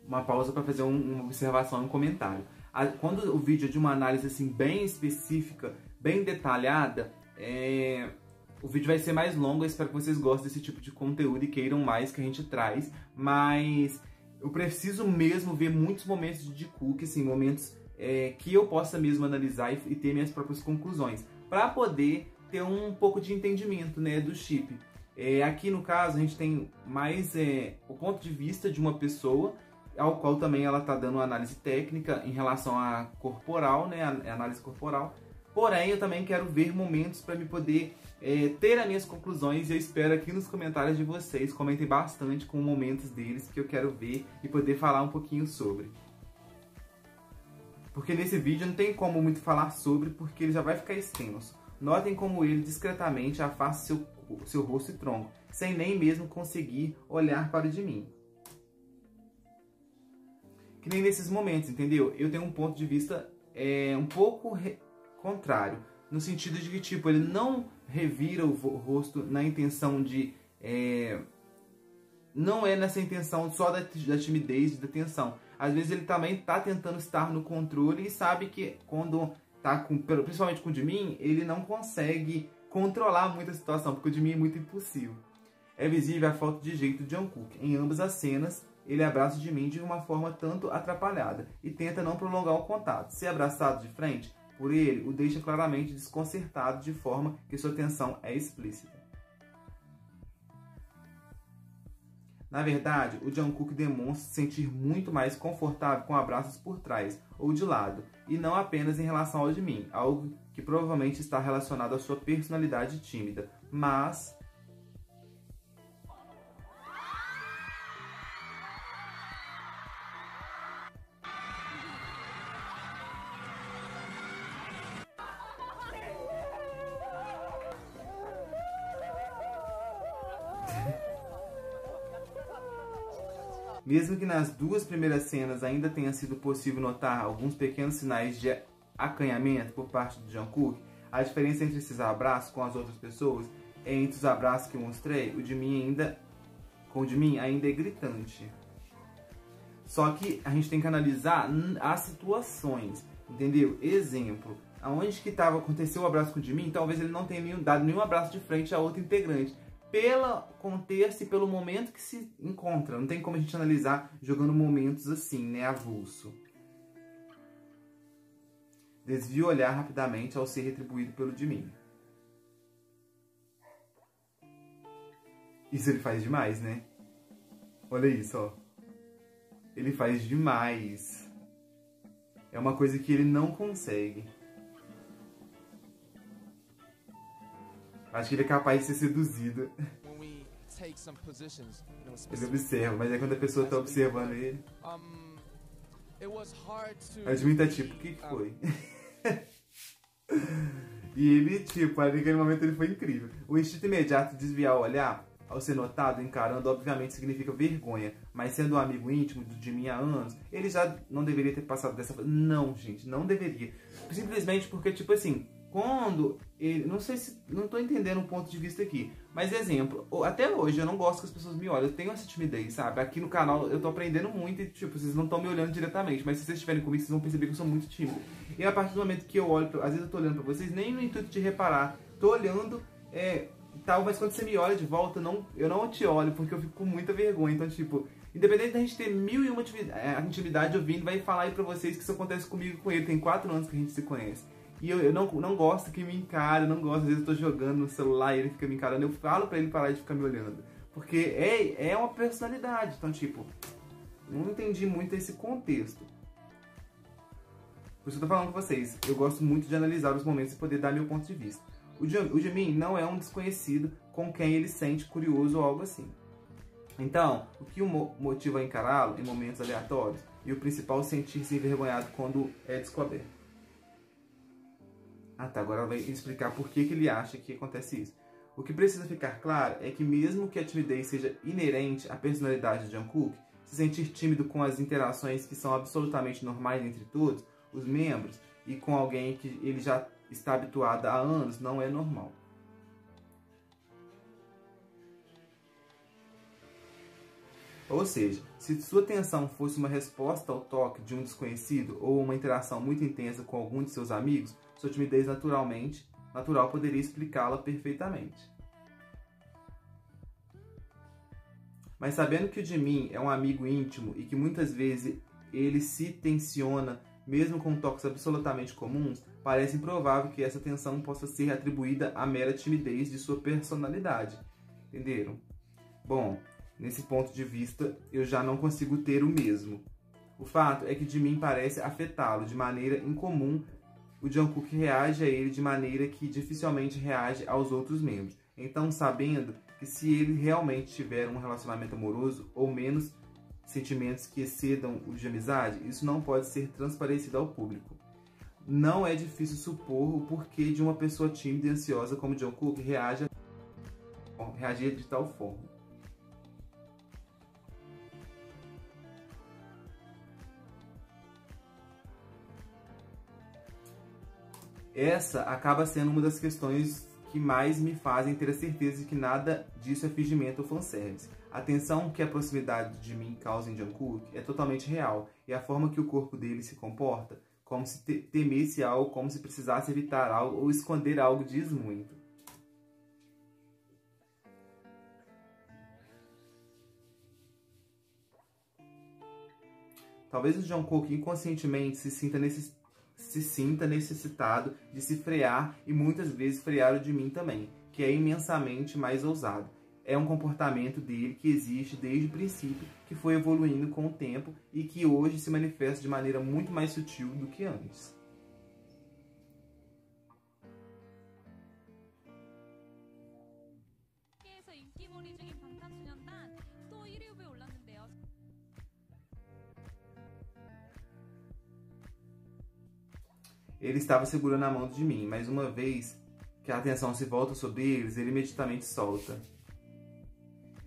Uma pausa para fazer uma observação e um comentário. Quando o vídeo é de uma análise assim, bem específica, bem detalhada, o vídeo vai ser mais longo. Eu espero que vocês gostem desse tipo de conteúdo e queiram mais que a gente traz. Mas eu preciso mesmo ver muitos momentos de Jungkook, assim, momentos que eu possa mesmo analisar e ter minhas próprias conclusões, para poder ter um pouco de entendimento, né, do chip. Aqui no caso a gente tem mais o ponto de vista de uma pessoa, ao qual também ela está dando uma análise técnica em relação à corporal, né, a análise corporal. Porém, eu também quero ver momentos para me poder ter as minhas conclusões, e eu espero aqui nos comentários de vocês, comentem bastante com momentos deles que eu quero ver e poder falar um pouquinho sobre. Porque nesse vídeo não tem como muito falar sobre, porque ele já vai ficar extenso. Notem como ele discretamente afasta seu rosto e tronco, sem nem mesmo conseguir olhar para o de mim. Que nem nesses momentos, entendeu? Eu tenho um ponto de vista um pouco contrário, no sentido de que, tipo, ele não revira o rosto na intenção de... não é nessa intenção só da timidez e da tensão. Às vezes ele também tá tentando estar no controle e sabe que quando tá principalmente com o Jimin, ele não consegue controlar muito a situação, porque o Jimin é muito impulsivo. É visível a falta de jeito de Jungkook. Em ambas as cenas, ele abraça o Jimin de uma forma tanto atrapalhada e tenta não prolongar o contato. Se abraçado de frente por ele, o deixa claramente desconcertado, de forma que sua tensão é explícita. Na verdade, o Jungkook demonstra se sentir muito mais confortável com abraços por trás ou de lado, e não apenas em relação ao Jimin, algo que provavelmente está relacionado à sua personalidade tímida, mas... Mesmo que nas duas primeiras cenas ainda tenha sido possível notar alguns pequenos sinais de acanhamento por parte do Jungkook, a diferença entre esses abraços com as outras pessoas entre os abraços que eu mostrei, com o Jimin ainda é gritante. Só que a gente tem que analisar as situações, entendeu? Exemplo, aonde que aconteceu o abraço com o Jimin, talvez ele não tenha dado nenhum abraço de frente a outro integrante, pelo contexto e pelo momento que se encontra. Não tem como a gente analisar jogando momentos assim, né, avulso. Desvia o olhar rapidamente ao ser retribuído pelo Jimin. Isso ele faz demais, né? Olha isso, ó. Ele faz demais. É uma coisa que ele não consegue. Acho que ele é capaz de ser seduzido. Ele observa, mas é quando a pessoa tá observando ele. A Jimin tá tipo, o que foi? E ele, tipo, naquele momento ele foi incrível. O instinto imediato de desviar o olhar, ao ser notado, encarando, obviamente significa vergonha. Mas sendo um amigo íntimo do Jimin há anos, ele já não deveria ter passado dessa forma. Não, gente, não deveria. Simplesmente porque, tipo assim, quando ele... Não sei se... Não tô entendendo o ponto de vista aqui. Mas, exemplo, até hoje eu não gosto que as pessoas me olhem. Eu tenho essa timidez, sabe? Aqui no canal eu tô aprendendo muito e, tipo, vocês não estão me olhando diretamente. Mas se vocês estiverem comigo, vocês vão perceber que eu sou muito tímido. E a partir do momento que eu olho... Às vezes eu tô olhando pra vocês, nem no intuito de reparar tô olhando tal, mas quando você me olha de volta, eu não te olho, porque eu fico com muita vergonha. Então, tipo, independente da gente ter 1001 intimidade, eu vim vai falar aí pra vocês que isso acontece comigo e com ele. Tem 4 anos que a gente se conhece. E eu não gosto que me encare, eu não gosto, às vezes eu tô jogando no celular e ele fica me encarando. Eu falo pra ele parar de ficar me olhando. Porque é uma personalidade. Então, tipo, não entendi muito esse contexto. Por isso que eu tô falando com vocês. Eu gosto muito de analisar os momentos e poder dar meu ponto de vista. O Jimin não é um desconhecido com quem ele sente curioso ou algo assim. Então, o que o motiva a encará-lo em momentos aleatórios? E o principal, sentir-se envergonhado quando é descoberto. Ah tá, agora ela vai explicar por que ele acha que acontece isso. O que precisa ficar claro é que mesmo que a timidez seja inerente à personalidade de Jungkook, se sentir tímido com as interações que são absolutamente normais entre todos os membros e com alguém que ele já está habituado há anos não é normal. Ou seja, se sua atenção fosse uma resposta ao toque de um desconhecido ou uma interação muito intensa com algum de seus amigos, sua timidez natural poderia explicá-la perfeitamente. Mas sabendo que o Jimin é um amigo íntimo e que muitas vezes ele se tensiona mesmo com toques absolutamente comuns, parece improvável que essa tensão possa ser atribuída à mera timidez de sua personalidade. Entenderam? Bom, nesse ponto de vista, eu já não consigo ter o mesmo. O fato é que Jimin parece afetá-lo de maneira incomum. O Jungkook reage a ele de maneira que dificilmente reage aos outros membros. Então, sabendo que se ele realmente tiver um relacionamento amoroso ou menos sentimentos que excedam o de amizade, isso não pode ser transparecido ao público. Não é difícil supor o porquê de uma pessoa tímida e ansiosa como Jungkook reagir de tal forma. Essa acaba sendo uma das questões que mais me fazem ter a certeza de que nada disso é fingimento ou fanservice. A tensão que a proximidade de mim causa em Jungkook é totalmente real, e a forma que o corpo dele se comporta, como se temesse algo, como se precisasse evitar algo ou esconder algo, diz muito. Talvez o Jungkook inconscientemente se sinta necessitado de se frear e muitas vezes frear o de mim também, que é imensamente mais ousado. É um comportamento dele que existe desde o princípio, que foi evoluindo com o tempo e que hoje se manifesta de maneira muito mais sutil do que antes. Ele estava segurando a mão de mim, mas uma vez que a atenção se volta sobre eles, ele imediatamente solta.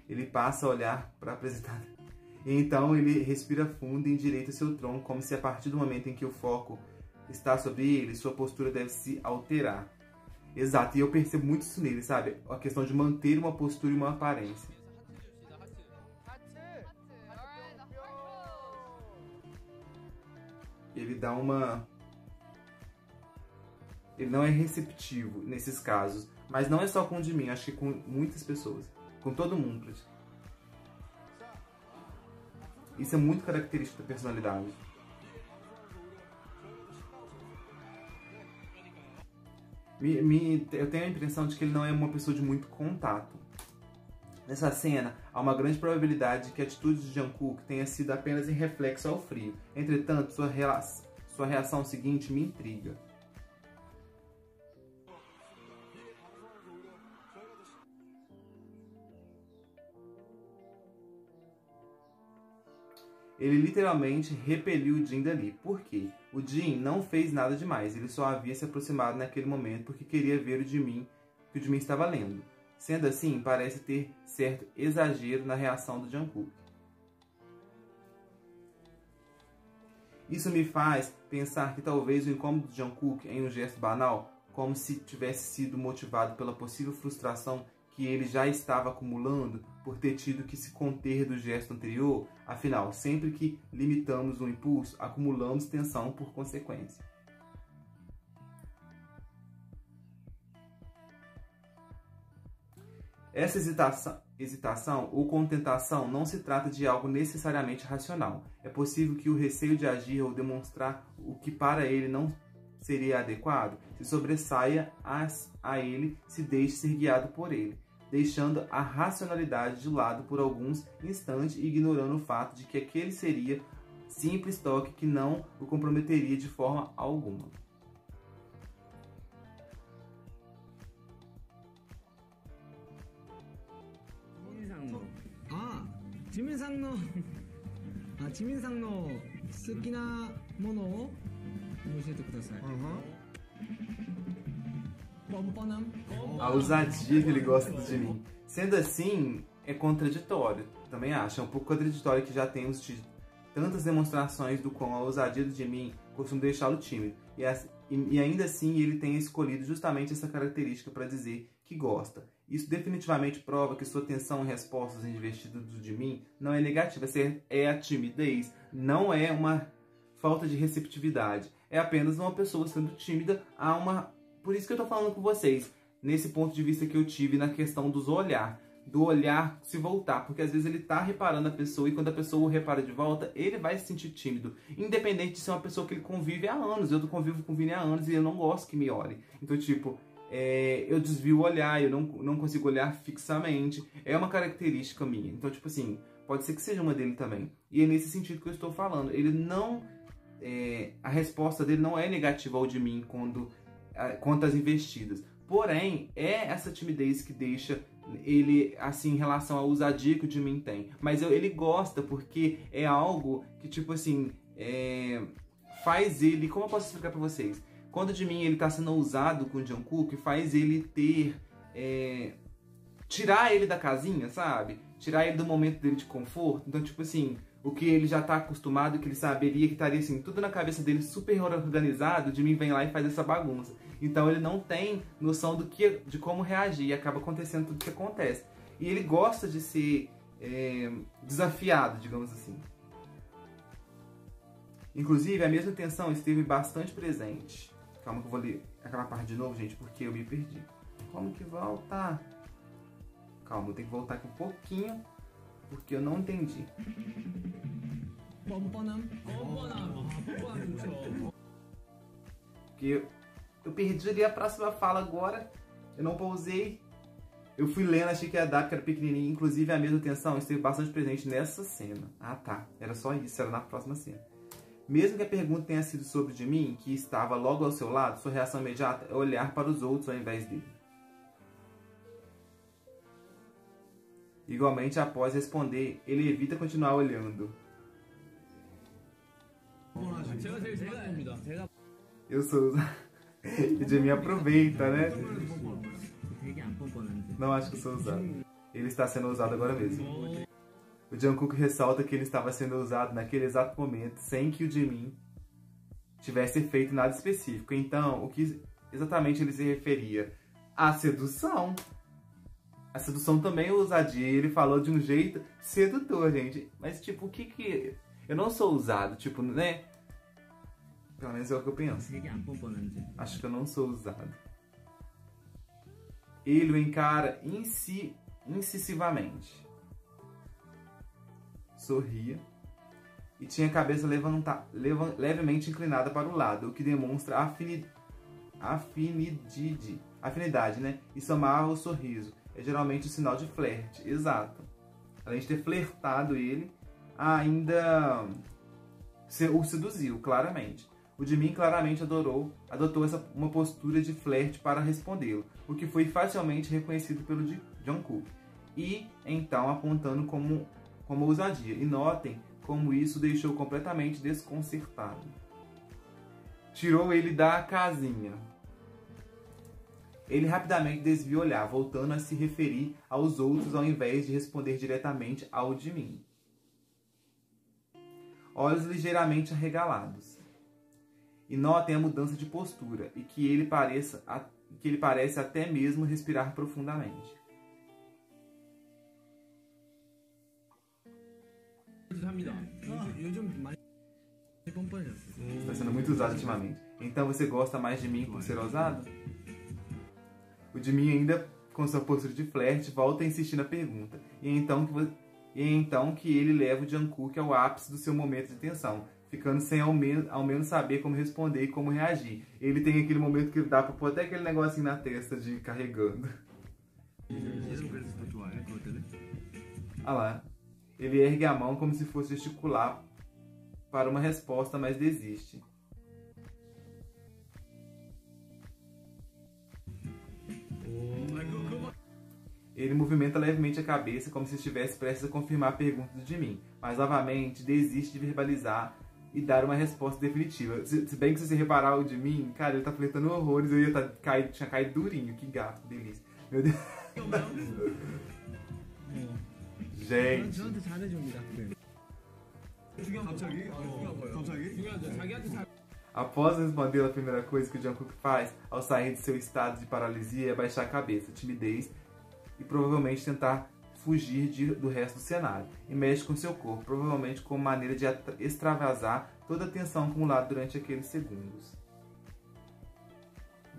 Ele passa a olhar para a apresentada. E então ele respira fundo e endireita seu tronco, como se a partir do momento em que o foco está sobre ele, sua postura deve se alterar. Exato, e eu percebo muito isso nele, sabe? A questão de manter uma postura e uma aparência. Ele dá uma... Ele não é receptivo nesses casos. Mas não é só com o de mim, acho que com muitas pessoas. Com todo mundo. Isso é muito característico da personalidade. Eu tenho a impressão de que ele não é uma pessoa de muito contato. Nessa cena, há uma grande probabilidade de que a atitude de Jungkook tenha sido apenas em reflexo ao frio. Entretanto, sua reação seguinte me intriga. Ele literalmente repeliu o Jin dali. Por quê? O Jin não fez nada demais, ele só havia se aproximado naquele momento porque queria ver o Jimin que o Jimin estava lendo. Sendo assim, parece ter certo exagero na reação do Jungkook. Isso me faz pensar que talvez o incômodo de Jungkook em um gesto banal, como se tivesse sido motivado pela possível frustração que ele já estava acumulando por ter tido que se conter do gesto anterior. Afinal, sempre que limitamos um impulso, acumulamos tensão por consequência. Essa hesitação ou contentação não se trata de algo necessariamente racional. É possível que o receio de agir ou demonstrar o que para ele não seria adequado se sobressaia a ele, se deixe ser guiado por ele, deixando a racionalidade de lado por alguns instantes e ignorando o fato de que aquele seria simples toque que não o comprometeria de forma alguma. Jimin-sanのジミンさんの好きなものを教えてください。A ousadia que ele gosta do Jimin. Sendo assim, é contraditório. Também acho. É um pouco contraditório que já temos tantas demonstrações do quão a ousadia do Jimin costuma deixá-lo tímido. E ainda assim ele tem escolhido justamente essa característica para dizer que gosta. Isso definitivamente prova que sua atenção e respostas investidas do Jimin não é negativa, é a timidez, não é uma falta de receptividade. É apenas uma pessoa sendo tímida a uma... Por isso que eu tô falando com vocês, nesse ponto de vista que eu tive na questão do olhar se voltar, porque às vezes ele tá reparando a pessoa e quando a pessoa o repara de volta, ele vai se sentir tímido, independente de ser uma pessoa que ele convive há anos. Eu convivo com o Vini há anos e eu não gosto que me olhe. Então, tipo, eu desvio o olhar, eu não consigo olhar fixamente. É uma característica minha. Então, tipo assim, pode ser que seja uma dele também. E é nesse sentido que eu estou falando. Ele não... a resposta dele não é negativa ao de mim quanto às investidas. Porém, é essa timidez que deixa ele, assim, em relação à ousadia que o Jimin tem. Mas ele gosta porque é algo que, tipo assim, faz ele... Como eu posso explicar pra vocês? Quando o Jimin ele tá sendo ousado com o Jungkook, faz ele ter... tirar ele da casinha, sabe? Tirar ele do momento dele de conforto. Então, tipo assim, o que ele já tá acostumado, que ele saberia que estaria, assim, tudo na cabeça dele super organizado, o Jimin vem lá e faz essa bagunça. Então ele não tem noção de como reagir e acaba acontecendo tudo o que acontece. E ele gosta de ser desafiado, digamos assim. Inclusive, a mesma tensão esteve bastante presente. Calma que eu vou ler aquela parte de novo, gente, porque eu me perdi. Como que volta? Calma, eu tenho que voltar aqui um pouquinho, porque eu não entendi. Porque eu perdi ali a próxima fala agora, eu não pausei. Eu fui lendo, achei que ia dar, porque era pequenininho. Inclusive, a mesma tensão esteve bastante presente nessa cena. Ah, tá. Era só isso, era na próxima cena. Mesmo que a pergunta tenha sido sobre de mim, que estava logo ao seu lado, sua reação imediata é olhar para os outros ao invés dele. Igualmente, após responder, ele evita continuar olhando. Eu sou... E de mim aproveita, né? Não acho que eu sou usado. Ele está sendo usado agora mesmo. O Jungkook ressalta que ele estava sendo usado naquele exato momento, sem que o Jimin tivesse feito nada específico. Então, o que exatamente ele se referia? À sedução. A sedução também é ousadia. Ele falou de um jeito sedutor, gente. Mas, tipo, o que... Eu não sou usado, tipo, né? Pelo menos é o que eu penso. Acho que eu não sou usado. Ele o encara incisivamente. Sorria e tinha a cabeça levemente inclinada para o lado, o que demonstra afinidade, né? E somava o sorriso. É geralmente um sinal de flerte, exato. Além de ter flertado ele, ainda o seduziu, claramente. O Jimin claramente adotou uma postura de flerte para respondê-lo, o que foi facilmente reconhecido pelo Jungkook. E, então, apontando como ousadia. E notem como isso deixou completamente desconcertado. Tirou ele da casinha. Ele rapidamente desviou o olhar, voltando a se referir aos outros ao invés de responder diretamente ao Jimin. Olhos ligeiramente arregalados. E notem a mudança de postura e que ele parece até mesmo respirar profundamente. Está sendo muito usado ultimamente. Então você gosta mais de mim por ser ousado? O Jimin ainda com sua postura de flerte, volta a insistir na pergunta. E é então que ele leva o Jungkook ao ápice do seu momento de tensão, ficando sem ao menos saber como responder e como reagir. Ele tem aquele momento que dá pra pôr até aquele negocinho na testa de carregando. Olha lá. Ele ergue a mão como se fosse gesticular para uma resposta, mas desiste. Ele movimenta levemente a cabeça como se estivesse prestes a confirmar a pergunta do Jimin, mas novamente desiste de verbalizar e dar uma resposta definitiva. Se bem que se você reparar o Jimin, cara, ele tá flertando horrores, eu tinha caído durinho, que gato, que delícia. Meu Deus. Gente. Após responder, a primeira coisa que o Jungkook faz ao sair de seu estado de paralisia é baixar a cabeça, timidez e provavelmente tentar fugir do resto do cenário. E mexe com seu corpo, provavelmente como maneira de extravasar toda a tensão acumulada durante aqueles segundos.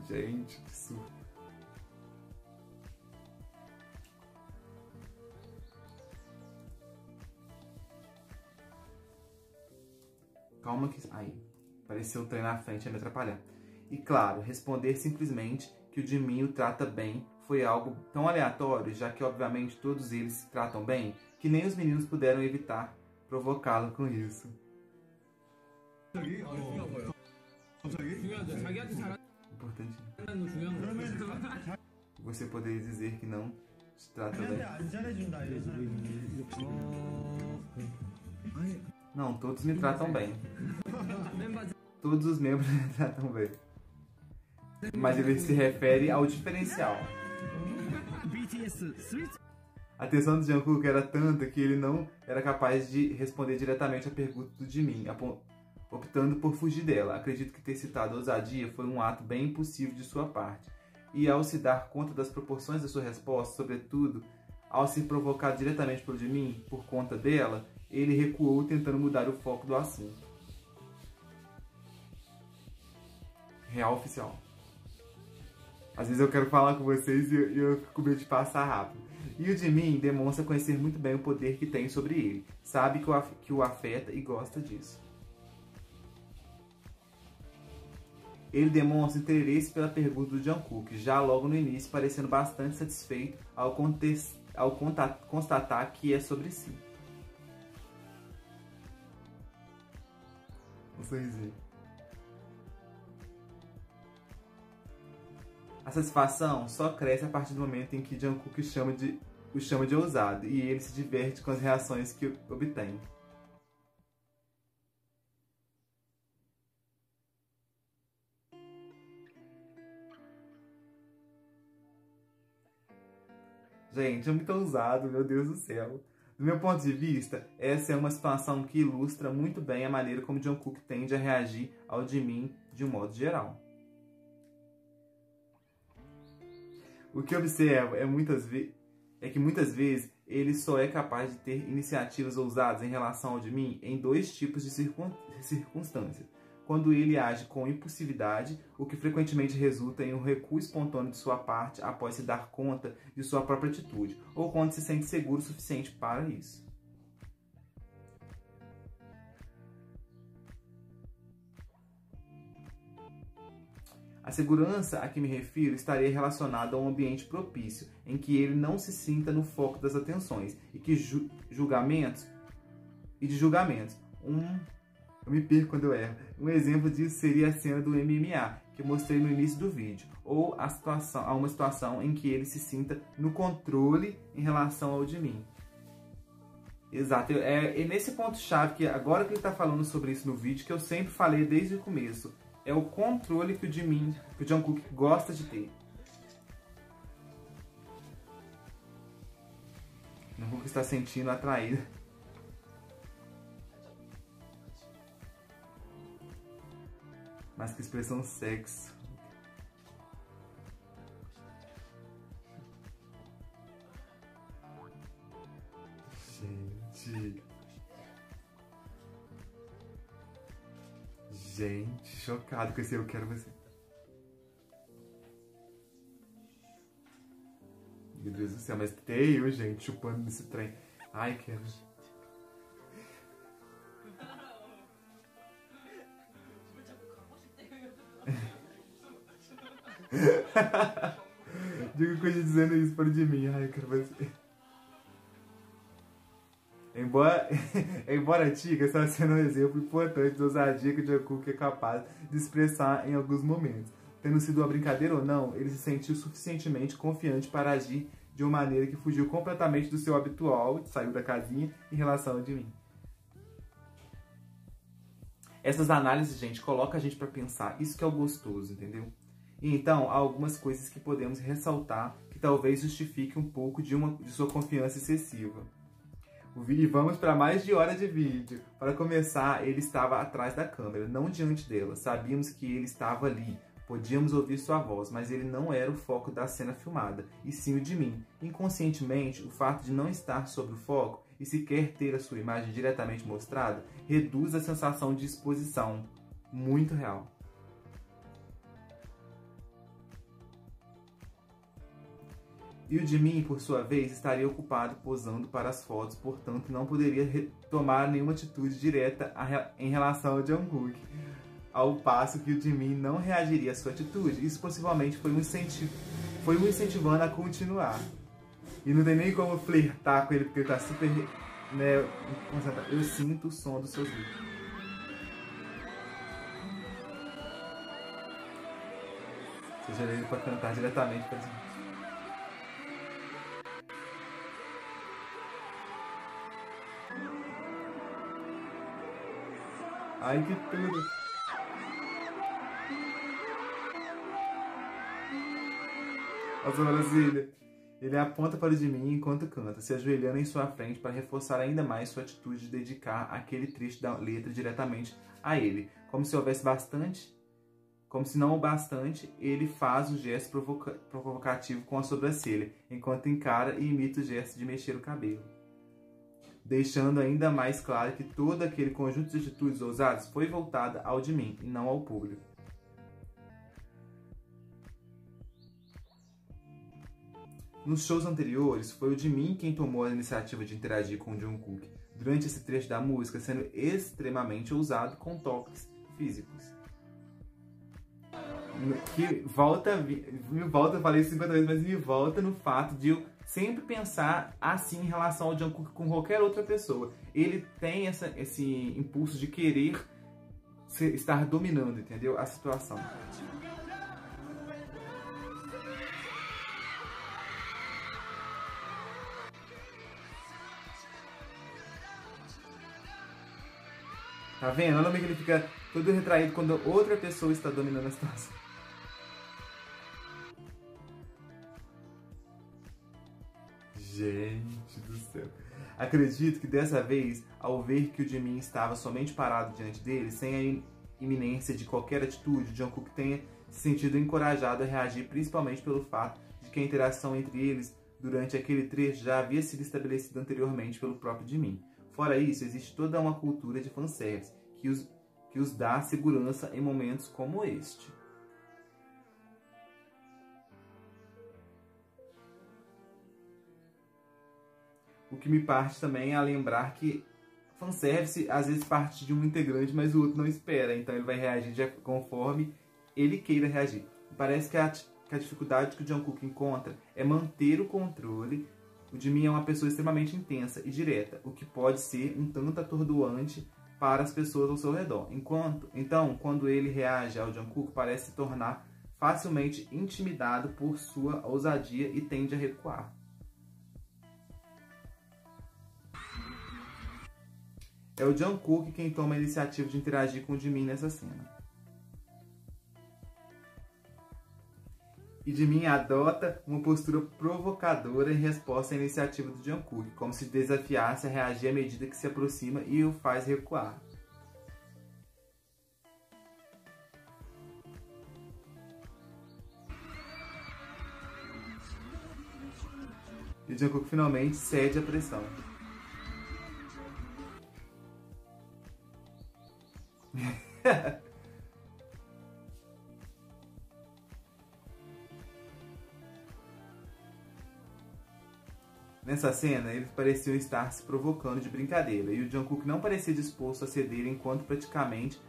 Gente, que surto. Calma que... Aí, apareceu o trem na frente a me atrapalhar. E claro, responder simplesmente que o Jimin o trata bem foi algo tão aleatório, já que obviamente todos eles se tratam bem, que nem os meninos puderam evitar provocá-lo com isso. Importante. Você poderia dizer que não se trata bem. Não, todos me tratam bem. Todos os membros me tratam bem. Mas ele se refere ao diferencial. A tensão do Jungkook era tanta que ele não era capaz de responder diretamente à pergunta do Jimin, optando por fugir dela. Acredito que ter citado a ousadia foi um ato bem impulsivo de sua parte. E ao se dar conta das proporções da sua resposta, sobretudo ao ser provocado diretamente por Jimin por conta dela, ele recuou tentando mudar o foco do assunto. Real oficial. Às vezes eu quero falar com vocês e eu fico com medo de passar rápido. E o Jimin demonstra conhecer muito bem o poder que tem sobre ele. Sabe que o afeta e gosta disso. Ele demonstra interesse pela pergunta do Jungkook, já logo no início, parecendo bastante satisfeito ao constatar que é sobre si. Um sorrisinho. A satisfação só cresce a partir do momento em que Jungkook o chama de ousado e ele se diverte com as reações que obtém. Gente, é muito ousado, meu Deus do céu. Do meu ponto de vista, essa é uma situação que ilustra muito bem a maneira como Jungkook tende a reagir ao Jimin de um modo geral. O que observo é que muitas vezes ele só é capaz de ter iniciativas ousadas em relação ao Jimin em dois tipos de circunstâncias. Quando ele age com impulsividade, o que frequentemente resulta em um recuo espontâneo de sua parte após se dar conta de sua própria atitude, ou quando se sente seguro o suficiente para isso. A segurança a que me refiro estaria relacionada a um ambiente propício, em que ele não se sinta no foco das atenções e que julgamentos. Eu me perco quando eu erro. Um exemplo disso seria a cena do MMA, que eu mostrei no início do vídeo, ou uma situação em que ele se sinta no controle em relação ao Jimin. Exato, é nesse ponto-chave que agora que ele está falando sobre isso no vídeo, que eu sempre falei desde o começo. É o controle que o Jungkook gosta de ter. O Jungkook está sentindo atraído. Mas que expressão sexo. Gente, chocado com esse eu quero você. Meu Deus do céu, mas tem eu, gente, chupando nesse trem. Ai, quero. Digo coisa dizendo isso para de mim. Ai, eu quero fazer. Embora antiga, está sendo um exemplo importante de ousadia que o Jungkook é capaz de expressar em alguns momentos. Tendo sido uma brincadeira ou não, ele se sentiu suficientemente confiante para agir de uma maneira que fugiu completamente do seu habitual, saiu da casinha, em relação a de mim. Essas análises, gente, colocam a gente para pensar. Isso que é o gostoso, entendeu? E então, há algumas coisas que podemos ressaltar que talvez justifique um pouco de sua confiança excessiva. E vamos para mais de hora de vídeo. Para começar, ele estava atrás da câmera, não diante dela. Sabíamos que ele estava ali. Podíamos ouvir sua voz, mas ele não era o foco da cena filmada, e sim o de mim. Inconscientemente, o fato de não estar sob o foco e sequer ter a sua imagem diretamente mostrada reduz a sensação de exposição. Muito real. E o de mim, por sua vez, estaria ocupado posando para as fotos, portanto não poderia tomar nenhuma atitude direta em relação ao Jungkook. Ao passo que o de mim não reagiria à sua atitude. Isso possivelmente foi um incentivando a continuar. E não tem nem como flertar com ele, porque ele tá super, né, concentrado. Eu sinto o som dos seus gritos. Seja ele para cantar diretamente para gente. Ai, que tudo! Nossa, Brasília! Ele aponta para o de mim enquanto canta, se ajoelhando em sua frente para reforçar ainda mais sua atitude de dedicar aquele trecho da letra diretamente a ele. Como se houvesse bastante, como se não o bastante, ele faz o gesto provocativo com a sobrancelha, enquanto encara e imita o gesto de mexer o cabelo, deixando ainda mais claro que todo aquele conjunto de atitudes ousadas foi voltada ao de mim e não ao público. Nos shows anteriores, foi o de mim quem tomou a iniciativa de interagir com o Jungkook durante esse trecho da música, sendo extremamente ousado com toques físicos. Que eu falei isso 50 vezes, mas me volta no fato de eu sempre pensar assim em relação ao Jungkook com qualquer outra pessoa. Ele tem esse impulso de querer estar dominando, entendeu? A situação. Tá vendo? Olha como ele fica todo retraído quando outra pessoa está dominando a situação. Gente do céu. Acredito que dessa vez, ao ver que o de mim estava somente parado diante dele, sem a iminência de qualquer atitude, o Jungkook tenha se sentido encorajado a reagir, principalmente pelo fato de que a interação entre eles durante aquele trecho já havia sido estabelecida anteriormente pelo próprio de mim. Fora isso, existe toda uma cultura de fanservice que os dá segurança em momentos como este. O que me parte também a lembrar que fanservice às vezes parte de um integrante, mas o outro não espera, então ele vai reagir conforme ele queira reagir. Parece que a dificuldade que o Jungkook encontra é manter o controle. O de mim é uma pessoa extremamente intensa e direta, o que pode ser um tanto atordoante para as pessoas ao seu redor. Então, quando ele reage ao Jungkook, parece se tornar facilmente intimidado por sua ousadia e tende a recuar. É o Jungkook quem toma a iniciativa de interagir com o Jimin nessa cena. E Jimin adota uma postura provocadora em resposta à iniciativa do Jungkook, como se desafiasse a reagir à medida que se aproxima e o faz recuar. E o Jungkook finalmente cede à pressão. Nessa cena, eles pareciam estar se provocando de brincadeira, e o Jungkook não parecia disposto a ceder enquanto praticamente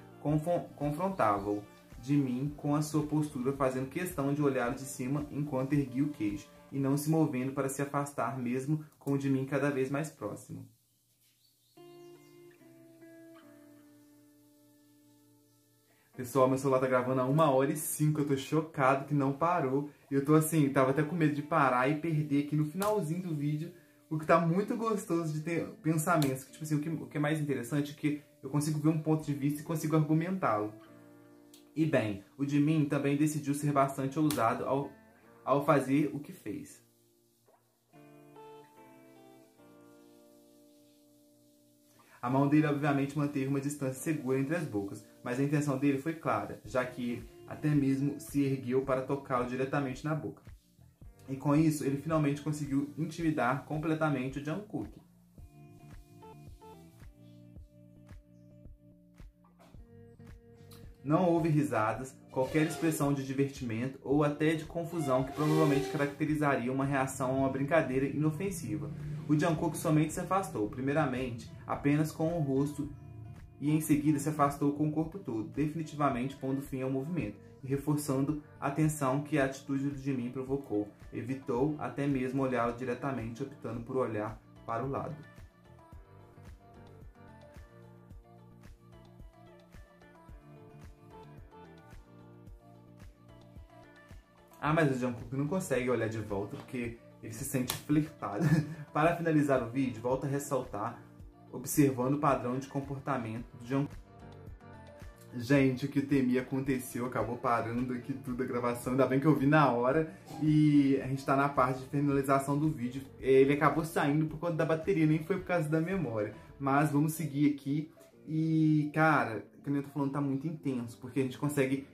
confrontava-o Jimin com a sua postura, fazendo questão de olhar de cima enquanto erguia o queixo, e não se movendo para se afastar mesmo com o Jimin cada vez mais próximo. Pessoal, meu celular tá gravando a 1h05, eu tô chocado que não parou. Eu tô assim, tava até com medo de parar e perder aqui no finalzinho do vídeo, o que tá muito gostoso de ter pensamentos. Tipo assim, o que é mais interessante é que eu consigo ver um ponto de vista e consigo argumentá-lo. E bem, o Jimin também decidiu ser bastante ousado ao fazer o que fez. A mão dele obviamente manteve uma distância segura entre as bocas, mas a intenção dele foi clara, já que ele até mesmo se ergueu para tocá-lo diretamente na boca. E com isso, ele finalmente conseguiu intimidar completamente o Jungkook. Não houve risadas, qualquer expressão de divertimento ou até de confusão que provavelmente caracterizaria uma reação a uma brincadeira inofensiva. O Jungkook somente se afastou, primeiramente apenas com o rosto, e em seguida se afastou com o corpo todo, definitivamente pondo fim ao movimento e reforçando a tensão que a atitude do Jimin provocou. Evitou até mesmo olhá-lo diretamente, optando por olhar para o lado. Ah, mas o Jungkook não consegue olhar de volta porque ele se sente flertado. Para finalizar o vídeo, volto a ressaltar, observando o padrão de comportamento do Jungkook. Gente, o que eu temia aconteceu, acabou parando aqui tudo a gravação, ainda bem que eu vi na hora. E a gente tá na parte de finalização do vídeo. Ele acabou saindo por conta da bateria, nem foi por causa da memória. Mas vamos seguir aqui. E, cara, como eu tô falando, tá muito intenso, porque a gente consegue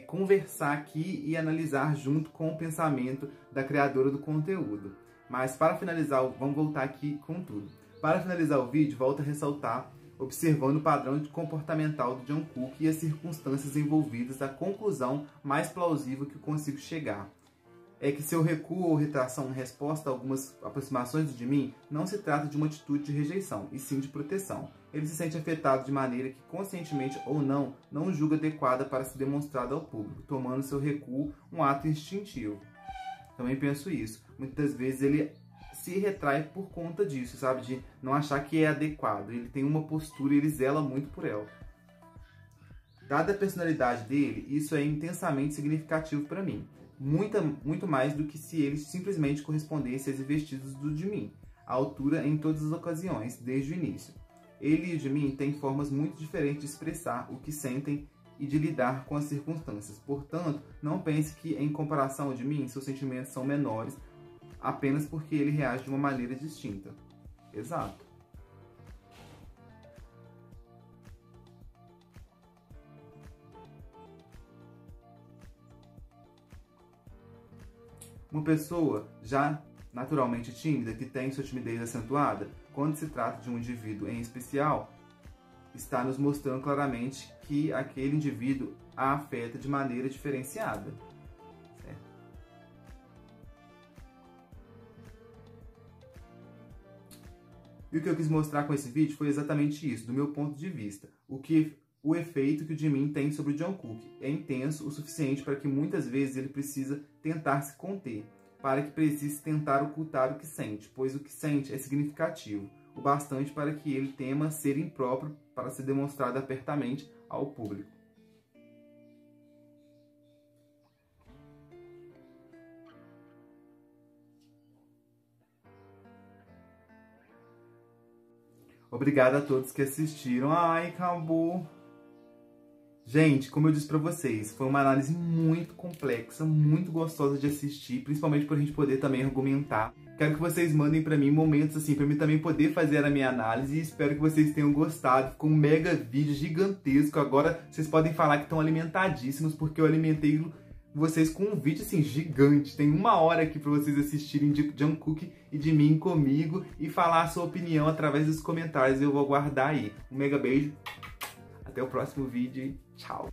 conversar aqui e analisar junto com o pensamento da criadora do conteúdo. Mas para finalizar, vamos voltar aqui com tudo. Para finalizar o vídeo, volto a ressaltar, observando o padrão comportamental do Jungkook e as circunstâncias envolvidas, a conclusão mais plausível que eu consigo chegar é que seu recuo ou retração em resposta a algumas aproximações do Jimin não se trata de uma atitude de rejeição, e sim de proteção. Ele se sente afetado de maneira que, conscientemente ou não julga adequada para ser demonstrada ao público, tomando seu recuo um ato instintivo. Também penso isso. Muitas vezes ele se retrai por conta disso, sabe? De não achar que é adequado. Ele tem uma postura e ele zela muito por ela. Dada a personalidade dele, isso é intensamente significativo para mim. Muito mais do que se ele simplesmente correspondesse às investidas do Jimin, à altura em todas as ocasiões, desde o início. Ele e o Jimin têm formas muito diferentes de expressar o que sentem e de lidar com as circunstâncias. Portanto, não pense que, em comparação ao Jimin, seus sentimentos são menores apenas porque ele reage de uma maneira distinta. Exato. Uma pessoa já naturalmente tímida, que tem sua timidez acentuada, quando se trata de um indivíduo em especial, está nos mostrando claramente que aquele indivíduo a afeta de maneira diferenciada. Certo? E o que eu quis mostrar com esse vídeo foi exatamente isso, do meu ponto de vista. O efeito que o Jimin tem sobre o Jungkook é intenso o suficiente para que muitas vezes ele precisa tentar se conter, para que precise tentar ocultar o que sente, pois o que sente é significativo, o bastante para que ele tema ser impróprio para ser demonstrado apertamente ao público. Obrigado a todos que assistiram. Ai, acabou! Gente, como eu disse pra vocês, foi uma análise muito complexa, muito gostosa de assistir, principalmente pra gente poder também argumentar. Quero que vocês mandem pra mim momentos assim, pra mim também poder fazer a minha análise, e espero que vocês tenham gostado. Ficou um mega vídeo gigantesco. Agora vocês podem falar que estão alimentadíssimos, porque eu alimentei vocês com um vídeo assim gigante. Tem 1 hora aqui pra vocês assistirem de Jungkook e de mim comigo e falar a sua opinião através dos comentários. Eu vou aguardar aí. Um mega beijo, até o próximo vídeo e tchau!